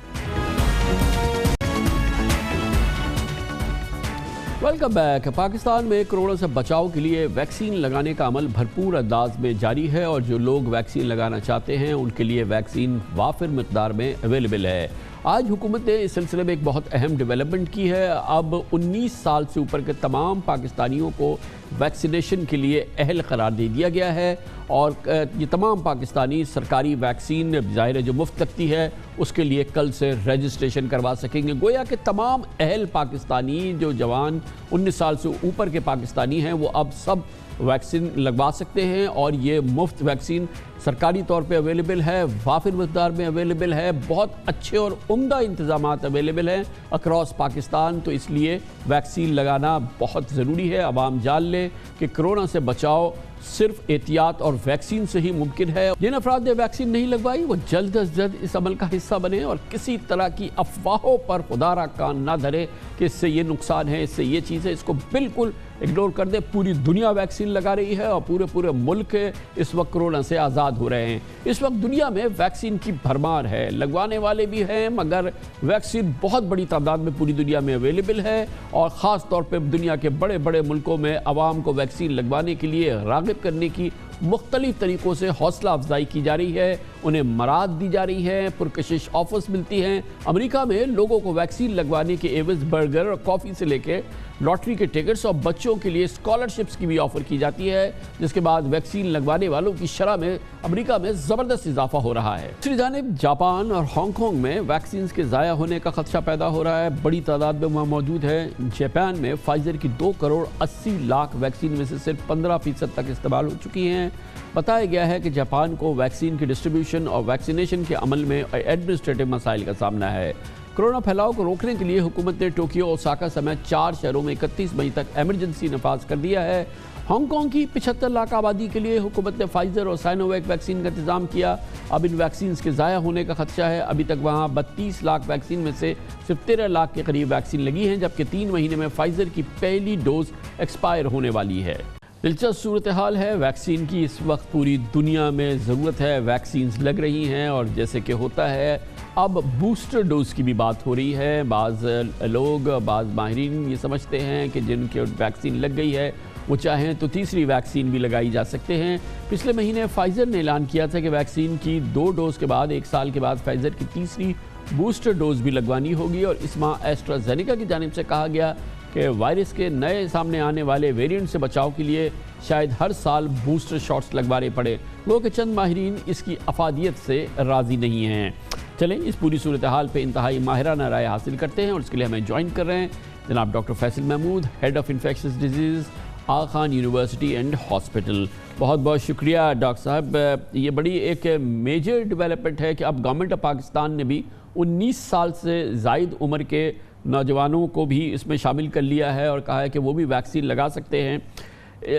Welcome back. پاکستان میں کرونا سے بچاؤ کے لیے ویکسین لگانے کا عمل بھرپور انداز میں جاری ہے، اور جو لوگ ویکسین لگانا چاہتے ہیں ان کے لیے ویکسین وافر مقدار میں اویلیبل ہے. آج حکومت نے اس سلسلے میں ایک بہت اہم ڈیولپمنٹ کی ہے. اب 19 سال سے اوپر کے تمام پاکستانیوں کو ویکسینیشن کے لیے اہل قرار دے دیا گیا ہے، اور یہ تمام پاکستانی سرکاری ویکسین ظاہر ہے جو مفت لگتی ہے اس کے لیے کل سے رجسٹریشن کروا سکیں گے. گویا کہ تمام اہل پاکستانی جو جوان 19 سال سے اوپر کے پاکستانی ہیں وہ اب سب ویکسین لگوا سکتے ہیں، اور یہ مفت ویکسین سرکاری طور پہ اویلیبل ہے، وافر مقدار میں اویلیبل ہے، بہت اچھے اور عمدہ انتظامات اویلیبل ہیں اکراس پاکستان. تو اس لیے ویکسین لگانا بہت ضروری ہے. عوام جان لے کہ کرونا سے بچاؤ صرف احتیاط اور ویکسین سے ہی ممکن ہے. جن افراد نے ویکسین نہیں لگوائی وہ جلد از جلد اس عمل کا حصہ بنے، اور کسی طرح کی افواہوں پر خدا را کان نہ دھرے کہ اس سے یہ نقصان ہے، اس سے یہ چیز ہے، اس کو بالکل اگنور کر دے. پوری دنیا ویکسین لگا رہی ہے اور پورے ملک اس وقت کرونا سے آزاد ہو رہے ہیں. اس وقت دنیا میں ویکسین کی بھرمار ہے، لگوانے والے بھی ہیں، مگر ویکسین بہت بڑی تعداد میں پوری دنیا میں اویلیبل ہے، اور خاص طور پہ دنیا کے بڑے ملکوں میں عوام کو ویکسین لگوانے کے لیے راغب کرنے کی مختلف طریقوں سے حوصلہ افزائی کی جا رہی ہے. انہیں مراد دی جا رہی ہے، پرکشش آفرز ملتی ہیں. امریکہ میں لوگوں کو ویکسین لگوانے کے عوض برگر اور کافی سے لے کے لاٹری کے ٹکٹس اور بچوں کے لیے اسکالرشپس کی بھی آفر کی جاتی ہے، جس کے بعد ویکسین لگوانے والوں کی شرح میں امریکہ میں زبردست اضافہ ہو رہا ہے. دوسری جانب جاپان اور ہانگ کانگ میں ویکسینز کے ضائع ہونے کا خدشہ پیدا ہو رہا ہے. بڑی تعداد میں وہاں موجود ہے. جاپان میں فائزر کی 2 کروڑ 80 لاکھ ویکسین میں سے صرف 15% تک استعمال ہو چکی ہیں. بتایا گیا ہے کہ جاپان کو ویکسین کی ڈسٹریبیوشن اور ویکسینیشن کے عمل میں ایڈمنسٹریٹو مسائل کا سامنا ہے. کرونا پھیلاؤ کو روکنے کے لیے حکومت نے ٹوکیو، اوساکا سمیت 4 شہروں میں 31 مئی تک ایمرجنسی نفاذ کر دیا ہے. ہانگ کانگ کی 75 لاکھ آبادی کے لیے حکومت نے فائزر اور سائنوویک ویکسین کا انتظام کیا. اب ان ویکسینز کے ضائع ہونے کا خدشہ ہے. ابھی تک وہاں 32 لاکھ ویکسین میں سے صرف 13 لاکھ کے قریب ویکسین لگی ہیں، جبکہ 3 مہینے میں فائزر کی پہلی ڈوز ایکسپائر ہونے والی ہے. دلچسپ صورتحال ہے ویکسین کی. اس وقت پوری دنیا میں ضرورت ہے، ویکسینز لگ رہی ہیں، اور جیسے کہ ہوتا ہے اب بوسٹر ڈوز کی بھی بات ہو رہی ہے. بعض لوگ، بعض ماہرین یہ سمجھتے ہیں کہ جن کے ویکسین لگ گئی ہے وہ چاہیں تو تیسری ویکسین بھی لگائی جا سکتے ہیں. پچھلے مہینے فائزر نے اعلان کیا تھا کہ ویکسین کی 2 ڈوز کے بعد 1 سال کے بعد فائزر کی تیسری بوسٹر ڈوز بھی لگوانی ہوگی. اور اس ماہ ایسٹرازینیکا کی جانب سے کہا گیا کہ وائرس کے نئے سامنے آنے والے ویرینٹ سے بچاؤ کے لیے شاید ہر سال بوسٹر شاٹس لگوانے پڑے. وہ کہ چند ماہرین اس کی افادیت سے راضی نہیں ہیں. چلیں اس پوری صورتحال پہ انتہائی ماہرانہ رائے حاصل کرتے ہیں، اور اس کے لیے ہمیں جوائن کر رہے ہیں جناب doctor Faisal Mahmood, head of infectious disease, Aga Khan university and hospital. بہت بہت شکریہ ڈاکٹر صاحب. یہ بڑی ایک میجر ڈیولپمنٹ ہے کہ اب گورنمنٹ آف پاکستان نے بھی 19 سال سے زائد عمر کے نوجوانوں کو بھی اس میں شامل کر لیا ہے اور کہا ہے کہ وہ بھی ویکسین لگا سکتے ہیں.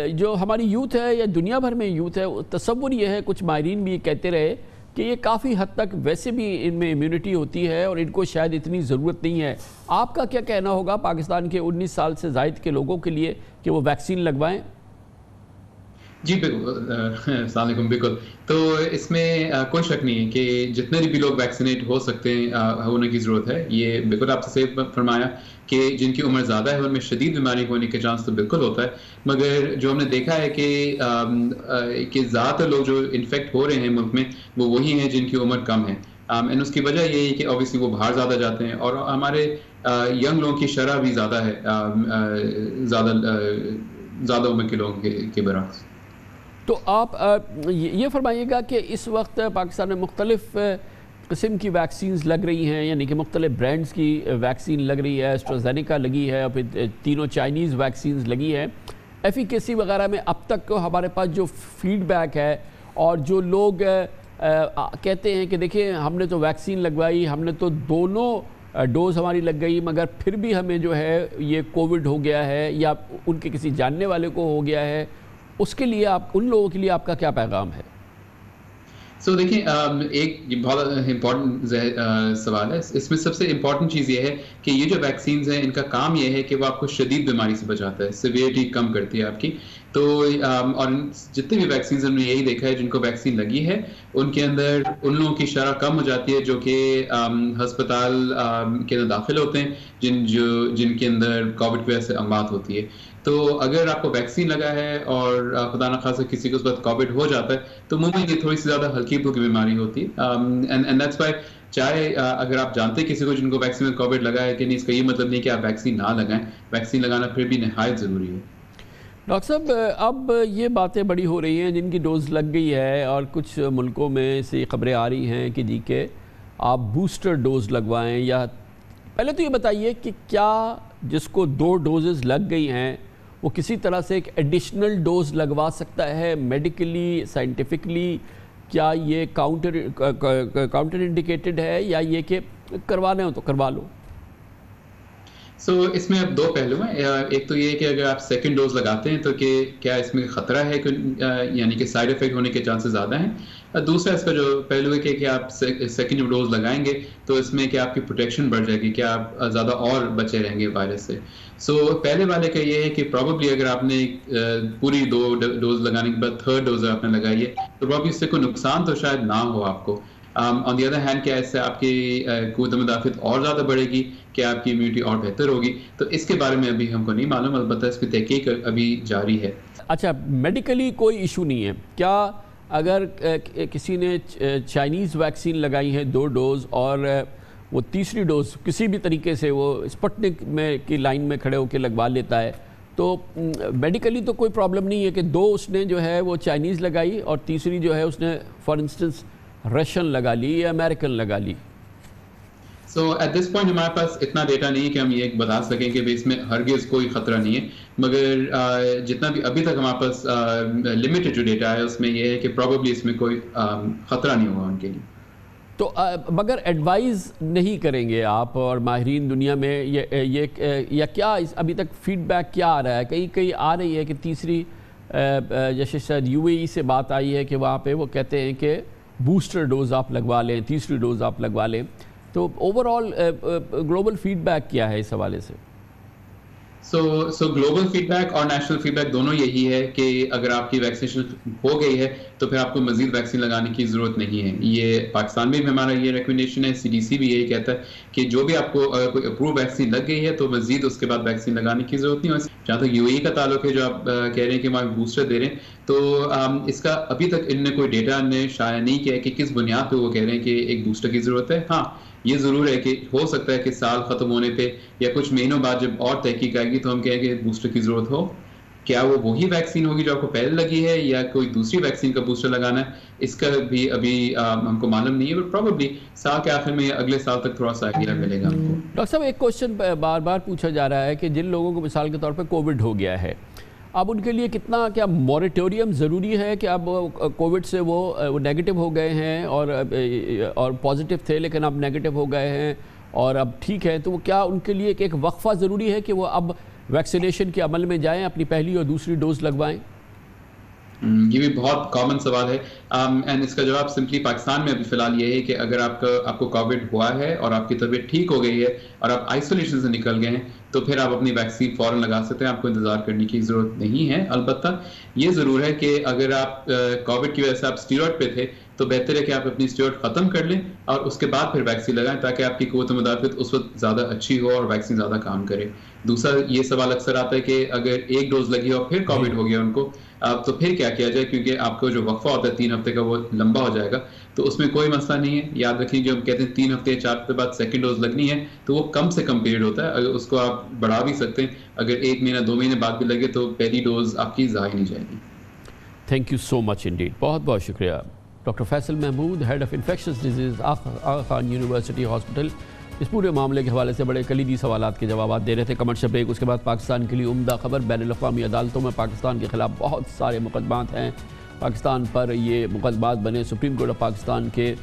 جو ہماری یوتھ ہے یا دنیا بھر میں یوتھ ہے، تصور یہ ہے، کچھ ماہرین بھی یہ کہتے رہے کہ یہ کافی حد تک ویسے بھی ان میں امیونٹی ہوتی ہے اور ان کو شاید اتنی ضرورت نہیں ہے. آپ کا کیا کہنا ہوگا پاکستان کے 19 سال سے زائد کے لوگوں کے لیے کہ وہ ویکسین لگوائیں؟ جی بالکل، السلام علیکم. بالکل، تو اس میں کوئی شک نہیں ہے کہ جتنے بھی لوگ ویکسینیٹ ہو سکتے ہیں ہونے کی ضرورت ہے. یہ بالکل آپ سے فرمایا کہ جن کی عمر زیادہ ہے ان میں شدید بیماری ہونے کے چانس تو بالکل ہوتا ہے، مگر جو ہم نے دیکھا ہے کہ زیادہ تر لوگ جو انفیکٹ ہو رہے ہیں ملک میں وہ وہی ہیں جن کی عمر کم ہے. اینڈ اس کی وجہ یہ ہے کہ اوبیسلی وہ باہر زیادہ جاتے ہیں اور ہمارے ینگ لوگوں کی شرح بھی زیادہ ہے زیادہ عمر کے لوگوں کے برعکس. تو آپ یہ فرمائیے گا کہ اس وقت پاکستان میں مختلف قسم کی ویکسینز لگ رہی ہیں، یعنی کہ مختلف برانڈز کی ویکسین لگ رہی ہے، ایسٹرازینیکا لگی ہے اور پھر تینوں چائنیز ویکسینز لگی ہے. ایفیکیسی وغیرہ میں اب تک ہمارے پاس جو فیڈ بیک ہے اور جو لوگ کہتے ہیں کہ دیکھیں ہم نے تو ویکسین لگوائی، ہم نے تو دونوں ڈوز ہماری لگ گئی، مگر پھر بھی ہمیں جو ہے یہ کووڈ ہو گیا ہے یا ان کے کسی جاننے والے کو ہو گیا ہے، اس کے لیے ان لوگوں کے لیے آپ کا کیا پیغام ہے؟ دیکھیں، ایک بہت امپورٹنٹ سوال ہے. اس میں سب سے امپورٹنٹ چیز یہ ہے کہ یہ جو ویکسینز ہیں ان کا کام یہ ہے کہ وہ آپ کو شدید بیماری سے بچاتا ہے، سیویئرٹی کم کرتی ہے آپ کی. تو اور جتنے بھی ویکسینز ہم نے یہی دیکھا ہے جن کو ویکسین لگی ہے ان کے اندر ان لوگوں کی شرح کم ہو جاتی ہے جو کہ ہسپتال کے اندر داخل ہوتے ہیں، جن کے اندر کووڈ کی وجہ سے اموات ہوتی ہے. تو اگر آپ کو ویکسین لگا ہے اور خدا نخواستہ کسی کو اس وقت کووڈ ہو جاتا ہے تو منہ میں یہ تھوڑی سی زیادہ ہلکی پھلکی بیماری ہوتی ہے. اینڈ دیٹس وائی چاہے اگر آپ جانتے ہیں کسی کو جن کو ویکسین میں کووڈ لگا ہے کہ نہیں، اس کا یہ مطلب نہیں کہ آپ ویکسین نہ لگائیں. ویکسین لگانا پھر بھی نہایت ضروری ہے. ڈاکٹر صاحب، اب یہ باتیں بڑی ہو رہی ہیں جن کی ڈوز لگ گئی ہے اور کچھ ملکوں میں سے خبریں آ رہی ہیں کہ جی کہ آپ بوسٹر ڈوز لگوائیں. یا پہلے تو یہ بتائیے کہ کیا جس کو 2 ڈوزز لگ گئی ہیں وہ کسی طرح سے ایک ایڈیشنل ڈوز لگوا سکتا ہے میڈیکلی، سائنٹیفکلی؟ کیا یہ کاؤنٹر انڈیکیٹڈ ہے یا یہ کہ کروانے ہو تو کروا لو؟ اس میں اب 2 پہلو ہیں. ایک تو یہ کہ اگر آپ سیکنڈ ڈوز لگاتے ہیں تو کہ کیا اس میں خطرہ ہے، یعنی کہ سائیڈ افیکٹ ہونے کے چانسز زیادہ ہیں. دوسرا اس کا جو پہلو ہے کہ آپ سیکنڈ ڈوز لگائیں گے تو اس میں کہ آپ کی پروٹیکشن بڑھ جائے گی، کہ آپ زیادہ اور بچے رہیں گے وائرس سے. پہلے والے کا یہ ہے کہ پروبیبلی اگر آپ نے پوری 2 ڈوز لگانے کے بعد 3rd ڈوز آپ نے لگائی ہے تو پروبیبلی اس سے کوئی نقصان تو شاید نہ ہو آپ کو. آن دی ادر ہینڈ کیا اس سے آپ کی قوت مدافعت اور زیادہ بڑھے گی کہ آپ کی امیونٹی اور بہتر ہوگی. تو اس کے بارے میں ابھی ہم کو نہیں معلوم، البتہ اس کی تحقیق ابھی جاری ہے. اچھا، میڈیکلی کوئی ایشو نہیں ہے کیا اگر کسی نے چائنیز ویکسین لگائی ہے 2 ڈوز اور وہ تیسری ڈوز کسی بھی طریقے سے وہ اسپٹنک میں کی لائن میں کھڑے ہو کے لگوا لیتا ہے تو میڈیکلی تو کوئی پرابلم نہیں ہے کہ 2 اس نے جو ہے وہ چائنیز لگائی اور تیسری جو ہے اس نے فار انسٹنس رشین لگا لی یا امریکن لگا لی؟ ایٹ دس پوائنٹ ہمارے پاس اتنا ڈیٹا نہیں ہے کہ ہم یہ بتا سکیں کہ اس میں ہرگز کوئی خطرہ نہیں ہے، مگر جتنا بھی ابھی تک ہمارے پاس لمیٹڈ جو ڈیٹا ہے اس میں یہ ہے کہ پروبیبلی اس میں کوئی خطرہ نہیں ہوگا ان کے لیے. تو مگر ایڈوائز نہیں کریں گے آپ اور ماہرین دنیا میں یا کیا ابھی تک فیڈ بیک کیا آ رہا ہے؟ کئی آ رہی ہے کہ تیسری، جیسے شاید UAE سے بات آئی ہے کہ وہاں پہ وہ کہتے ہیں کہ بوسٹر ڈوز آپ لگوا لیں، تیسری ڈوز آپ لگوا لیں. تو overall global feedback کیا ہے اس حوالے سے؟ سو گلوبل فیڈ بیک اور نیشنل فیڈ بیک دونوں یہی ہے کہ اگر آپ کی ویکسینیشن ہو گئی ہے تو پھر آپ کو مزید ویکسین لگانے کی ضرورت نہیں ہے. یہ پاکستان میں بھی ہمارا یہ ریکمنڈیشن ہے, CDC بھی یہی کہتا ہے کہ جو بھی آپ کو کوئی اپروو ویکسین لگ گئی ہے تو مزید اس کے بعد ویکسین لگانے کی ضرورت نہیں. جہاں تک UAE کا تعلق ہے, جو آپ کہہ رہے ہیں کہ ہم بوسٹر دے رہے ہیں, تو اس کا ابھی تک ان نے کوئی ڈیٹا نے شائع نہیں کیا کہ کس بنیاد پہ وہ کہہ رہے ہیں کہ ایک بوسٹر کی ضرورت ہے. ہاں یہ ضرور ہے کہ ہو سکتا ہے کہ سال ختم ہونے پہ یا کچھ مہینوں بعد جب اور تحقیق آئے گی تو ہم کہیں کہ بوسٹر کی ضرورت ہو. کیا وہ وہی ویکسین ہوگی جو آپ کو پہلے لگی ہے یا کوئی دوسری ویکسین کا بوسٹر لگانا ہے, اس کا بھی ابھی ہم کو معلوم نہیں ہے, بٹ پروبیبلی سال کے آخر میں یا اگلے سال تک تھوڑا سا آئیڈیا ملے گا ہم کو. ڈاکٹر صاحب ایک کوشچن بار بار پوچھا جا رہا ہے کہ جن لوگوں کو مثال کے طور پہ کووڈ ہو گیا ہے, اب ان کے لیے کتنا کیا موریٹوریم ضروری ہے کہ اب کووڈ سے وہ نیگیٹو ہو گئے ہیں اور پازیٹیو تھے لیکن اب نیگیٹو ہو گئے ہیں اور اب ٹھیک ہے, تو وہ کیا ان کے لیے ایک وقفہ ضروری ہے کہ وہ اب ویکسینیشن کے عمل میں جائیں, اپنی پہلی اور دوسری ڈوز لگوائیں؟ یہ بھی بہت کامن سوال ہے, اینڈ اس کا جواب سمپلی پاکستان میں ابھی فی الحال یہ ہے کہ اگر آپ کو کووڈ ہوا ہے اور آپ کی طبیعت ٹھیک ہو گئی ہے اور آپ آئسولیشن سے نکل گئے ہیں تو پھر آپ اپنی ویکسین فوراً لگا سکتے ہیں, آپ کو انتظار کرنے کی ضرورت نہیں ہے. البتہ یہ ضرور ہے کہ اگر آپ کووڈ کی وجہ سے آپ اسٹیرائڈ پہ تھے تو بہتر ہے کہ آپ اپنی اسٹیرائڈ ختم کر لیں اور اس کے بعد پھر ویکسین لگائیں تاکہ آپ کی قوت مدافعت اس وقت زیادہ اچھی ہو اور ویکسین زیادہ کام کرے. دوسرا یہ سوال اکثر آتا ہے کہ اگر ایک ڈوز لگی اور پھر کووڈ ہو گیا ان کو تو پھر کیا کیا جائے, کیونکہ آپ کا جو وقفہ ہوتا ہے 3 ہفتے کا وہ لمبا ہو جائے گا. تو اس میں کوئی مسئلہ نہیں ہے. یاد رکھیں جو ہم کہتے ہیں 3 ہفتے 4 ہفتے بعد سیکنڈ ڈوز لگنی ہے تو وہ کم سے کم پیریڈ ہوتا ہے, اگر اس کو آپ بڑھا بھی سکتے ہیں. اگر 1 مہینہ 2 مہینے بعد بھی لگے تو پہلی ڈوز آپ کی ضائع نہیں جائے گی. Thank you so much indeed, بہت بہت شکریہ. Doctor Faisal Mahmood, head of infectious disease, Aga Khan university hospital, اس پورے معاملے کے حوالے سے بڑے کلیدی سوالات کے جوابات دے رہے تھے. کمرشل بریک, اس کے بعد پاکستان کے لیے عمدہ خبر. بین الاقوامی عدالتوں میں پاکستان کے خلاف بہت سارے مقدمات ہیں. پاکستان پر یہ مقدمات بنے سپریم کورٹ آف پاکستان کے,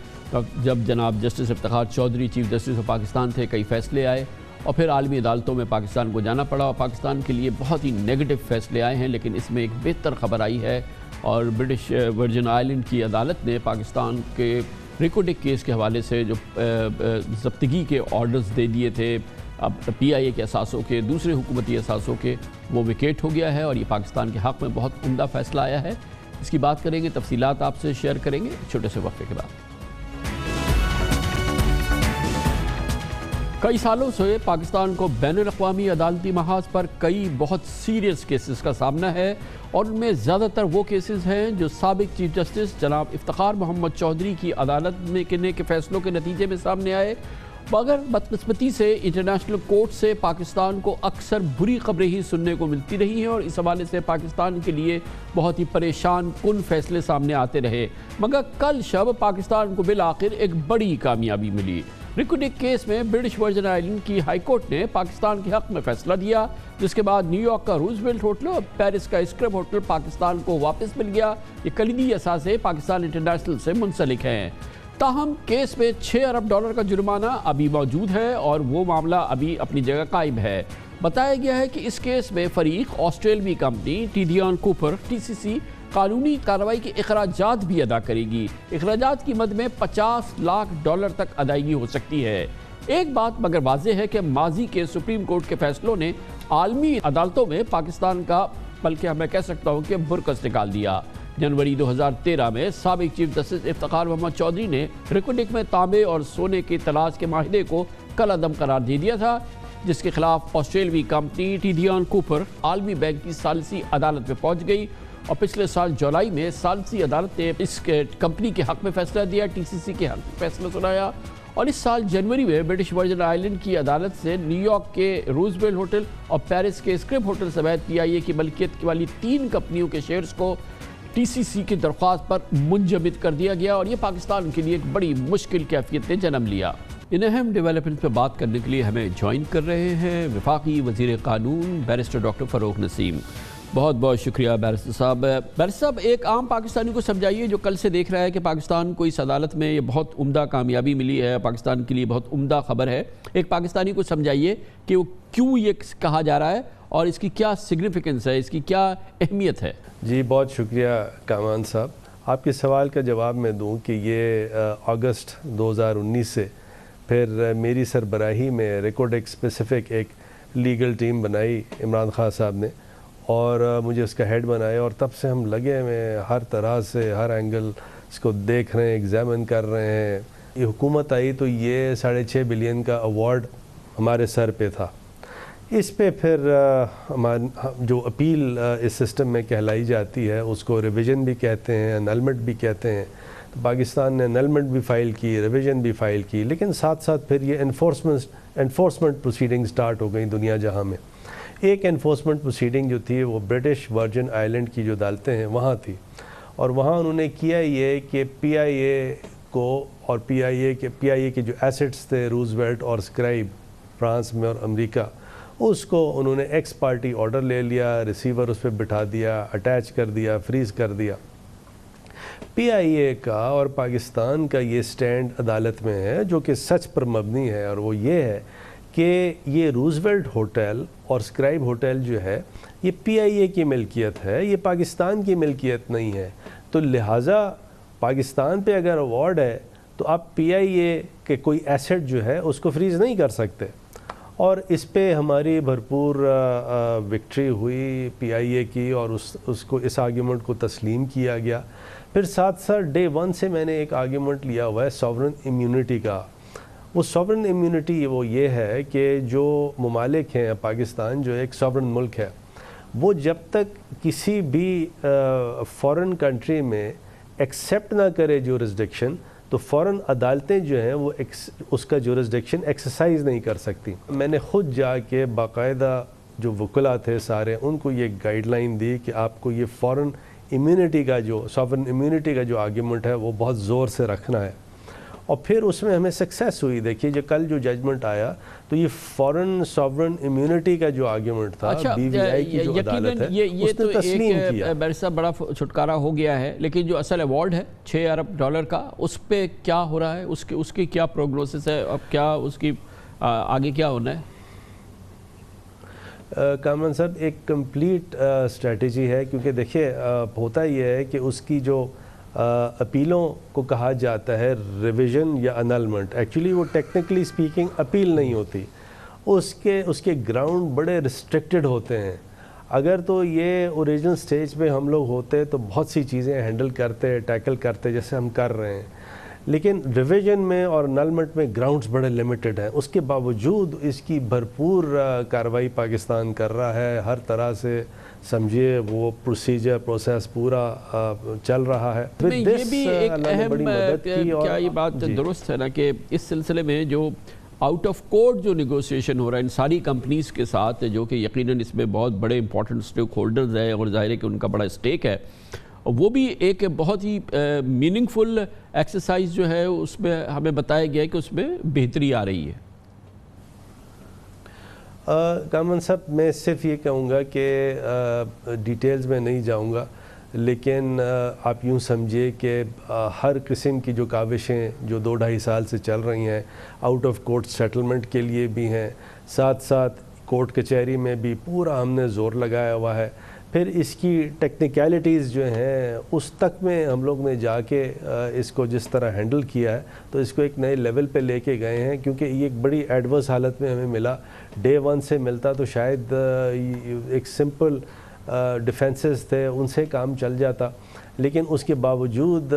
جب جناب justice Iftikhar Chaudhry chief justice of Pakistan تھے, کئی فیصلے آئے اور پھر عالمی عدالتوں میں پاکستان کو جانا پڑا اور پاکستان کے لیے بہت ہی نیگیٹو فیصلے آئے ہیں. لیکن اس میں ایک بہتر خبر آئی ہے اور برٹش ورجن آئلینڈ کی عدالت نے پاکستان کے ریکوڈک کیس کے حوالے سے جو ضبطگی کے آرڈرز دے دیے تھے اب PIA کے اثاثوں کے, دوسرے حکومتی اثاثوں کے, وہ ویکیٹ ہو گیا ہے اور یہ پاکستان کے حق میں بہت عمدہ فیصلہ آیا ہے. اس کی بات کریں گے, تفصیلات آپ سے شیئر کریں گے چھوٹے سے وقفے کے بعد. کئی سالوں سے پاکستان کو بین الاقوامی عدالتی محاذ پر کئی بہت سیریس کیسز کا سامنا ہے اور ان میں زیادہ تر وہ کیسز ہیں جو سابق چیف جسٹس جناب افتخار محمد چودھری کی عدالت میں کے فیصلوں کے نتیجے میں سامنے آئے. مگر بدقسمتی سے انٹرنیشنل کورٹ سے پاکستان کو اکثر بری خبریں ہی سننے کو ملتی رہی ہیں اور اس حوالے سے پاکستان کے لیے بہت ہی پریشان کن فیصلے سامنے آتے رہے. مگر کل شب پاکستان کو بالآخر ایک بڑی کامیابی ملی. ریکوڈک کیس میں برٹش ورجن آئلینڈ کی ہائی کورٹ نے پاکستان کے حق میں فیصلہ دیا, جس کے بعد نیو یارک کا روزویلٹ ہوٹل اور پیرس کا اسکرب ہوٹل پاکستان کو واپس مل گیا. یہ کلیدی اثاثے پاکستان انٹرنیشنل سے منسلک ہیں. تاہم کیس میں $6 ارب کا جرمانہ ابھی موجود ہے اور وہ معاملہ ابھی اپنی جگہ قائم ہے. بتایا گیا ہے کہ اس کیس میں فریق آسٹریلوی کمپنی ٹیڈیان کوپر TCC قانونی کارروائی کے اخراجات بھی ادا کرے گی. اخراجات کی مد میں $50 لاکھ تک ادائیگی ہو سکتی ہے. ایک بات مگر واضح ہے کہ ماضی کے سپریم کورٹ کے فیصلوں نے عالمی عدالتوں میں پاکستان کا, بلکہ میں کہہ سکتا ہوں کہ برکس نکال دیا. جنوری 2013 میں سابق چیف جسٹس افتخار محمد چودھری نے ریکوڈک میں تانبے اور سونے کی تلاش کے معاہدے کو کالعدم قرار دے دیا تھا, جس کے خلاف آسٹریلوی کمپنی ٹیڈیان کوپر عالمی بینک کی ثالثی عدالت میں پہنچ گئی اور پچھلے سال جولائی میں ثالثی عدالت نے اس کمپنی کے حق میں فیصلہ دیا, TCC کے حق میں فیصلہ سنایا. اور اس سال جنوری میں برٹش ورجن آئلینڈ کی عدالت سے نیو یارک کے روزویلٹ ہوٹل اور پیرس کے اسکرب ہوٹل سمیت PIA کی ملکیت والی 3 کمپنیوں کے شیئرز کو TCC کی درخواست پر منجمد کر دیا گیا اور یہ پاکستان کے لیے ایک بڑی مشکل کیفیت نے جنم لیا. ان اہم ڈیولپمنٹ پہ بات کرنے کے لیے ہمیں جوائن کر رہے ہیں وفاقی وزیر قانون بیرسٹر ڈاکٹر فروغ نسیم. بہت بہت شکریہ بیرسٹر صاحب. بیرسٹر صاحب, ایک عام پاکستانی کو سمجھائیے جو کل سے دیکھ رہا ہے کہ پاکستان کو اس عدالت میں یہ بہت عمدہ کامیابی ملی ہے, پاکستان کے لیے بہت عمدہ خبر ہے, ایک پاکستانی کو سمجھائیے کہ وہ کیوں یہ کہا جا رہا ہے اور اس کی کیا سگنیفیکنس ہے, اس کی کیا اہمیت ہے. جی بہت شکریہ کامران صاحب. آپ کے سوال کا جواب میں دوں کہ یہ اگست 2019 سے پھر میری سربراہی میں ریکوڈک اسپیسیفک ایک لیگل ٹیم بنائی عمران خان صاحب نے اور مجھے اس کا ہیڈ بنایا، اور تب سے ہم لگے ہوئے ہر طرح سے ہر اینگل اس کو دیکھ رہے ہیں، ایگزامن کر رہے ہیں۔ یہ حکومت آئی تو یہ 6.5 بلین کا ایوارڈ ہمارے سر پہ تھا۔ اس پہ پھر جو اپیل اس سسٹم میں کہلائی جاتی ہے اس کو ریویژن بھی کہتے ہیں، انلمنٹ بھی کہتے ہیں۔ تو پاکستان نے انلمنٹ بھی فائل کی، ریویژن بھی فائل کی، لیکن ساتھ ساتھ پھر یہ انفورسمنٹ پروسیڈنگ سٹارٹ ہو گئی دنیا جہاں میں۔ ایک انفورسمنٹ پروسیڈنگ جو تھی وہ برٹش ورجن آئلینڈ کی جو عدالتیں ہیں وہاں تھی، اور وہاں انہوں نے کیا یہ کہ پی آئی اے کو اور پی آئی اے کے جو ایسٹس تھے روزویلٹ اور اسکرائب فرانس میں اور امریکہ، اس کو انہوں نے ایکس پارٹی آرڈر لے لیا، ریسیور اس پہ بٹھا دیا، اٹیچ کر دیا، فریز کر دیا۔ پی آئی اے کا اور پاکستان کا یہ سٹینڈ عدالت میں ہے جو کہ سچ پر مبنی ہے، اور وہ یہ ہے کہ یہ روزویلٹ ہوٹل اور اسکرائب ہوٹل جو ہے یہ پی آئی اے کی ملکیت ہے، یہ پاکستان کی ملکیت نہیں ہے۔ تو لہٰذا پاکستان پہ اگر ایوارڈ ہے تو آپ پی آئی اے کے کوئی ایسٹ جو ہے اس کو فریز نہیں کر سکتے، اور اس پہ ہماری بھرپور وکٹری ہوئی پی آئی اے کی، اور اس کو اس آرگیومنٹ کو تسلیم کیا گیا۔ پھر ساتھ ساتھ ڈے 1 سے میں نے ایک آرگیومنٹ لیا ہوا ہے ساورن امیونٹی کا۔ وہ ساورن امیونٹی وہ یہ ہے کہ جو ممالک ہیں، پاکستان جو ایک ساورن ملک ہے، وہ جب تک کسی بھی فورن کنٹری میں ایکسیپٹ نہ کرے جورسڈکشن تو فوراً عدالتیں جو ہیں وہ اس کا جورسڈکشن ایکسرسائز نہیں کر سکتی۔ میں نے خود جا کے باقاعدہ جو وکلا تھے سارے ان کو یہ گائیڈ لائن دی کہ آپ کو یہ فورن امیونٹی کا جو ساورن امیونٹی کا جو آرگیومنٹ ہے وہ بہت زور سے رکھنا ہے، اور پھر اس میں ہمیں سکسیس ہوئی۔ دیکھیے جو کل جو ججمنٹ آیا تو یہ فورن ساورن امیونٹی کا جو آرگیومنٹ تھا بی وی آئی کی جو عدالت ہے اس نے تسلیم کیا۔ بیرسا بڑا چھٹکارا ہو گیا ہے، لیکن جو اصل ایوارڈ ہے $6 ارب کا، اس پہ کیا ہو رہا ہے؟ اس کی کیا پروگنوسس ہے؟ اب کیا اس کی آگے کیا ہونا ہے؟ کامران صاحب ایک کمپلیٹ اسٹریٹجی ہے، کیونکہ دیکھیے ہوتا یہ ہے کہ اس کی جو اپیلوں کو کہا جاتا ہے ریویژن یا انلمنٹ، ایکچولی وہ ٹیکنیکلی سپیکنگ اپیل نہیں ہوتی، اس کے گراؤنڈ بڑے ریسٹرکٹڈ ہوتے ہیں۔ اگر تو یہ اوریجنل سٹیج پہ ہم لوگ ہوتے تو بہت سی چیزیں ہینڈل کرتے، ٹیکل کرتے جیسے ہم کر رہے ہیں، لیکن ریویژن میں اور انلمنٹ میں گراؤنڈز بڑے لمیٹڈ ہیں۔ اس کے باوجود اس کی بھرپور کارروائی پاکستان کر رہا ہے، ہر طرح سے سمجھیے وہ پروسیجر پروسیس پورا چل رہا ہے۔ یہ بھی ایک اہم کیا یہ بات درست ہے نا کہ اس سلسلے میں جو آؤٹ آف کورٹ جو نیگوسیشن ہو رہا ہے ان ساری کمپنیز کے ساتھ، جو کہ یقیناً اس میں بہت بڑے امپورٹنٹ سٹیک ہولڈرز ہیں اور ظاہر ہے کہ ان کا بڑا سٹیک ہے، وہ بھی ایک بہت ہی میننگ فل ایکسرسائز جو ہے اس میں ہمیں بتایا گیا ہے کہ اس میں بہتری آ رہی ہے۔ کامران صاحب میں صرف یہ کہوں گا کہ ڈیٹیلز میں نہیں جاؤں گا، لیکن آپ یوں سمجھیے کہ ہر قسم کی جو کاوشیں جو 2-2.5 سال سے چل رہی ہیں آؤٹ آف کورٹ سیٹلمنٹ کے لیے بھی ہیں، ساتھ ساتھ کورٹ کچہری میں بھی پورا ہم نے زور لگایا ہوا ہے۔ پھر اس کی ٹیکنیکلٹیز جو ہیں اس تک میں ہم لوگ نے جا کے اس کو جس طرح ہینڈل کیا ہے تو اس کو ایک نئے لیول پہ لے کے گئے ہیں، کیونکہ یہ ایک بڑی ایڈورس حالت میں ہمیں ملا۔ ڈے 1 سے ملتا تو شاید ایک سمپل ڈیفینسز تھے ان سے کام چل جاتا، لیکن اس کے باوجود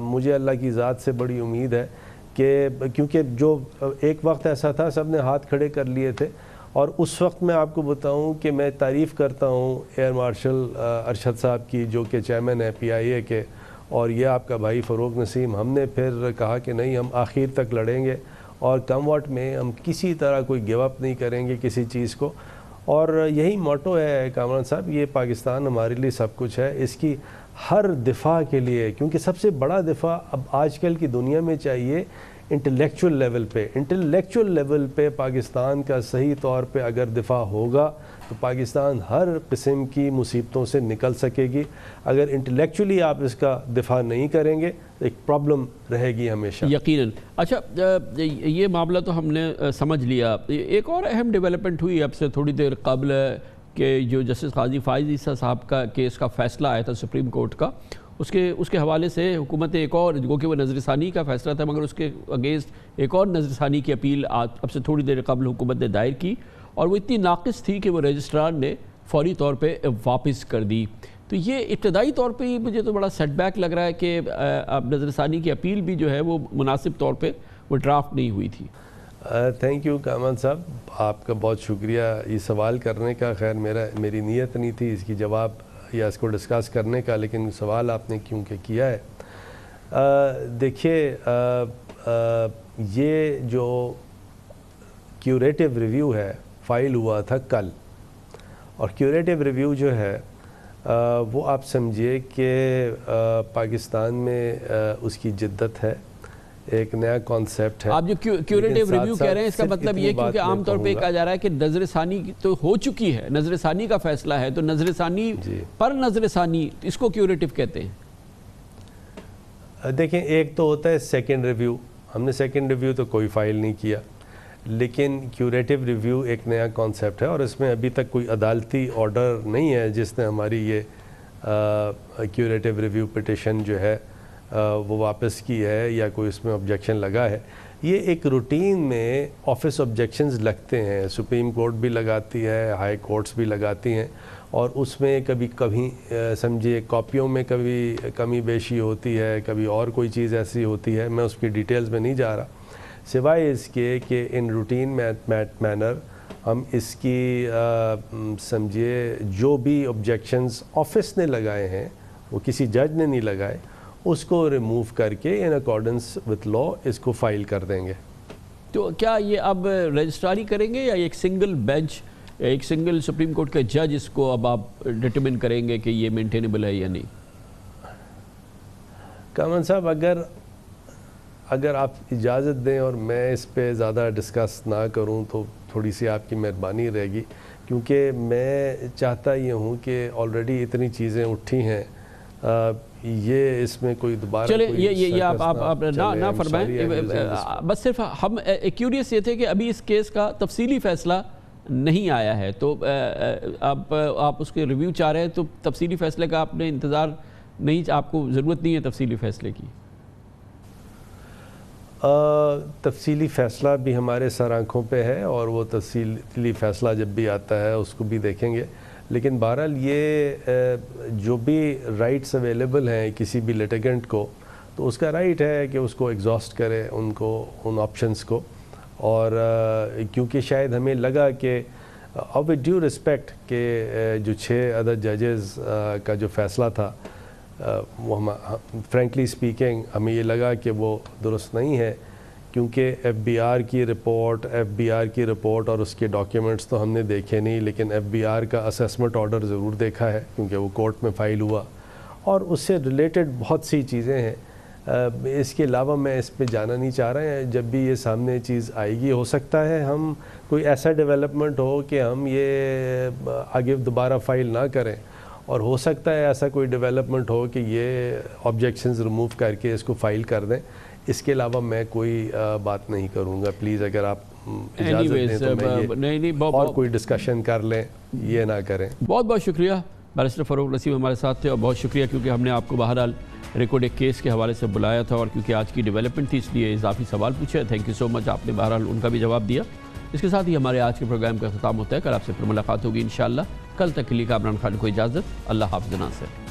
مجھے اللہ کی ذات سے بڑی امید ہے کہ کیونکہ جو ایک وقت ایسا تھا سب نے ہاتھ کھڑے کر لیے تھے، اور اس وقت میں آپ کو بتاؤں کہ میں تعریف کرتا ہوں ایئر مارشل ارشد صاحب کی جو کہ چیئرمین ہے پی آئی اے کے، اور یہ آپ کا بھائی فروغ نسیم۔ ہم نے پھر کہا کہ نہیں، ہم آخر تک لڑیں گے اور کم واٹ میں ہم کسی طرح کوئی گیو اپ نہیں کریں گے کسی چیز کو، اور یہی موٹو ہے کامران صاحب، یہ پاکستان ہمارے لیے سب کچھ ہے۔ اس کی ہر دفاع کے لیے، کیونکہ سب سے بڑا دفاع اب آج کل کی دنیا میں چاہیے انٹلیکچول لیول پہ پاکستان کا صحیح طور پہ اگر دفاع ہوگا تو پاکستان ہر قسم کی مصیبتوں سے نکل سکے گی۔ اگر انٹلیکچولی آپ اس کا دفاع نہیں کریں گے تو ایک پرابلم رہے گی ہمیشہ۔ یقیناً۔ اچھا، یہ معاملہ تو ہم نے سمجھ لیا۔ ایک اور اہم ڈیولپمنٹ ہوئی اب سے تھوڑی دیر قبل کہ جو جسٹس قاضی فائز عیسیٰ صاحب کا کیس کا فیصلہ آیا تھا سپریم کورٹ کا، اس کے حوالے سے حکومت ایک اور، جو کہ وہ نظر ثانی کا فیصلہ تھا، مگر اس کے اگینسٹ ایک اور نظر ثانی کی اپیل اب سے تھوڑی دیر قبل حکومت نے دائر کی، اور وہ اتنی ناقص تھی کہ وہ رجسٹرار نے فوری طور پہ واپس کر دی. تو یہ ابتدائی طور پہ ہی مجھے تو بڑا سیٹ بیک لگ رہا ہے کہ اب نظر ثانی کی اپیل بھی جو ہے وہ مناسب طور پہ وہ ڈرافٹ نہیں ہوئی تھی. تھینک یو کامران صاحب, آپ کا بہت شکریہ یہ سوال کرنے کا. خیر میری نیت نہیں تھی اس کی جواب یا اس کو ڈسکس کرنے کا, لیکن سوال آپ نے کیونکہ کیا ہے. دیکھیے یہ جو کیوریٹیو ریویو ہے فائل ہوا تھا کل, اور کیوریٹیو ریویو جو ہے وہ آپ سمجھیے کہ پاکستان میں اس کی جدت ہے, ایک نیا کانسیپٹ ہے. آپ جو کیوریٹیو ریویو کہہ رہے ہیں اس کا مطلب یہ کیونکہ عام طور پہ کہا جا رہا ہے کہ نظر ثانی تو ہو چکی ہے, نظر ثانی کا فیصلہ ہے, تو نظر ثانی پر نظر ثانی اس کو کیوریٹیو کہتے ہیں. دیکھیں ایک تو ہوتا ہے سیکنڈ ریویو, ہم نے سیکنڈ ریویو تو کوئی فائل نہیں کیا, لیکن کیوریٹیو ریویو ایک نیا کانسیپٹ ہے, اور اس میں ابھی تک کوئی عدالتی آرڈر نہیں ہے جس نے ہماری یہ کیوریٹیو ریویو پٹیشن جو ہے وہ واپس کی ہے یا کوئی اس میں آبجیکشن لگا ہے. یہ ایک روٹین میں آفس آبجیکشنز لگتے ہیں, سپریم کورٹ بھی لگاتی ہے, ہائی کورٹس بھی لگاتی ہیں, اور اس میں کبھی سمجھیے کاپیوں میں کبھی کمی بیشی ہوتی ہے, کبھی اور کوئی چیز ایسی ہوتی ہے. میں اس کی ڈیٹیلز میں نہیں جا رہا, سوائے اس کے کہ ان روٹین مینر ہم اس کی سمجھیے جو بھی آبجیکشنز آفس نے لگائے ہیں, وہ کسی جج نے نہیں لگائے, اس کو ریموو کر کے ان اکارڈنس وتھ لا اس کو فائل کر دیں گے. تو کیا یہ اب رجسٹراری کریں گے یا ایک سنگل بینچ, ایک سنگل سپریم کورٹ کے جج اس کو اب آپ ڈٹرمن کریں گے کہ یہ مینٹینیبل ہے یا نہیں؟ کامران صاحب اگر آپ اجازت دیں اور میں اس پہ زیادہ ڈسکس نہ کروں تو تھوڑی سی آپ کی مہربانی رہے گی, کیونکہ میں چاہتا یہ ہوں کہ آلریڈی اتنی چیزیں اٹھی ہیں, یہ اس میں کوئی دوبارہ چلیں یہ آپ نہ فرمائیں. بس صرف ہم کیوریس یہ تھے کہ ابھی اس کیس کا تفصیلی فیصلہ نہیں آیا ہے, تو آپ اس کے ریویو چاہ رہے ہیں, تو تفصیلی فیصلے کا آپ نے انتظار نہیں, آپ کو ضرورت نہیں ہے تفصیلی فیصلے کی؟ تفصیلی فیصلہ بھی ہمارے سر آنکھوں پہ ہے, اور وہ تفصیلی فیصلہ جب بھی آتا ہے اس کو بھی دیکھیں گے. لیکن بہرحال یہ جو بھی رائٹس اویلیبل ہیں کسی بھی لیٹیگنٹ کو, تو اس کا رائٹ ہے کہ اس کو ایگزاسٹ کرے ان آپشنز کو. اور کیونکہ شاید ہمیں لگا کہ ود ڈیو رسپیکٹ کہ جو 6 عدد ججز کا جو فیصلہ تھا وہ فرینکلی اسپیکنگ ہمیں یہ لگا کہ وہ درست نہیں ہے, کیونکہ ایف بی آر کی رپورٹ اور اس کے ڈاکیومنٹس تو ہم نے دیکھے نہیں, لیکن ایف بی آر کا اسیسمنٹ آرڈر ضرور دیکھا ہے کیونکہ وہ کورٹ میں فائل ہوا, اور اس سے ریلیٹڈ بہت سی چیزیں ہیں. اس کے علاوہ میں اس پہ جانا نہیں چاہ رہے ہیں. جب بھی یہ سامنے چیز آئے گی, ہو سکتا ہے ہم کوئی ایسا ڈیولپمنٹ ہو کہ ہم یہ آگے دوبارہ فائل نہ کریں, اور ہو سکتا ہے ایسا کوئی ڈیولپمنٹ ہو کہ یہ آبجیکشنز ریموو کر کے اس کو فائل کر دیں. اس کے علاوہ میں کوئی بات نہیں کروں گا. پلیز اگر آپ اجازت دیں تو میں اور کوئی ڈسکشن کر لیں, یہ نہ کریں. بہت بہت شکریہ بیرسٹر فاروق نسیم ہمارے ساتھ تھے, اور بہت شکریہ کیونکہ ہم نے آپ کو بہرحال ریکارڈ ایک کیس کے حوالے سے بلایا تھا, اور کیونکہ آج کی ڈیولپمنٹ تھی اس لیے اضافی سوال پوچھے. تھینک یو سو مچ, آپ نے بہرحال ان کا بھی جواب دیا. اس کے ساتھ ہی ہمارے آج کے پروگرام کا اختتام ہوتا ہے. کل آپ سے پھر ملاقات ہوگی انشاءاللہ. کل تک کے لیے کامران خان کو اجازت. اللہ حافظ. ناصر.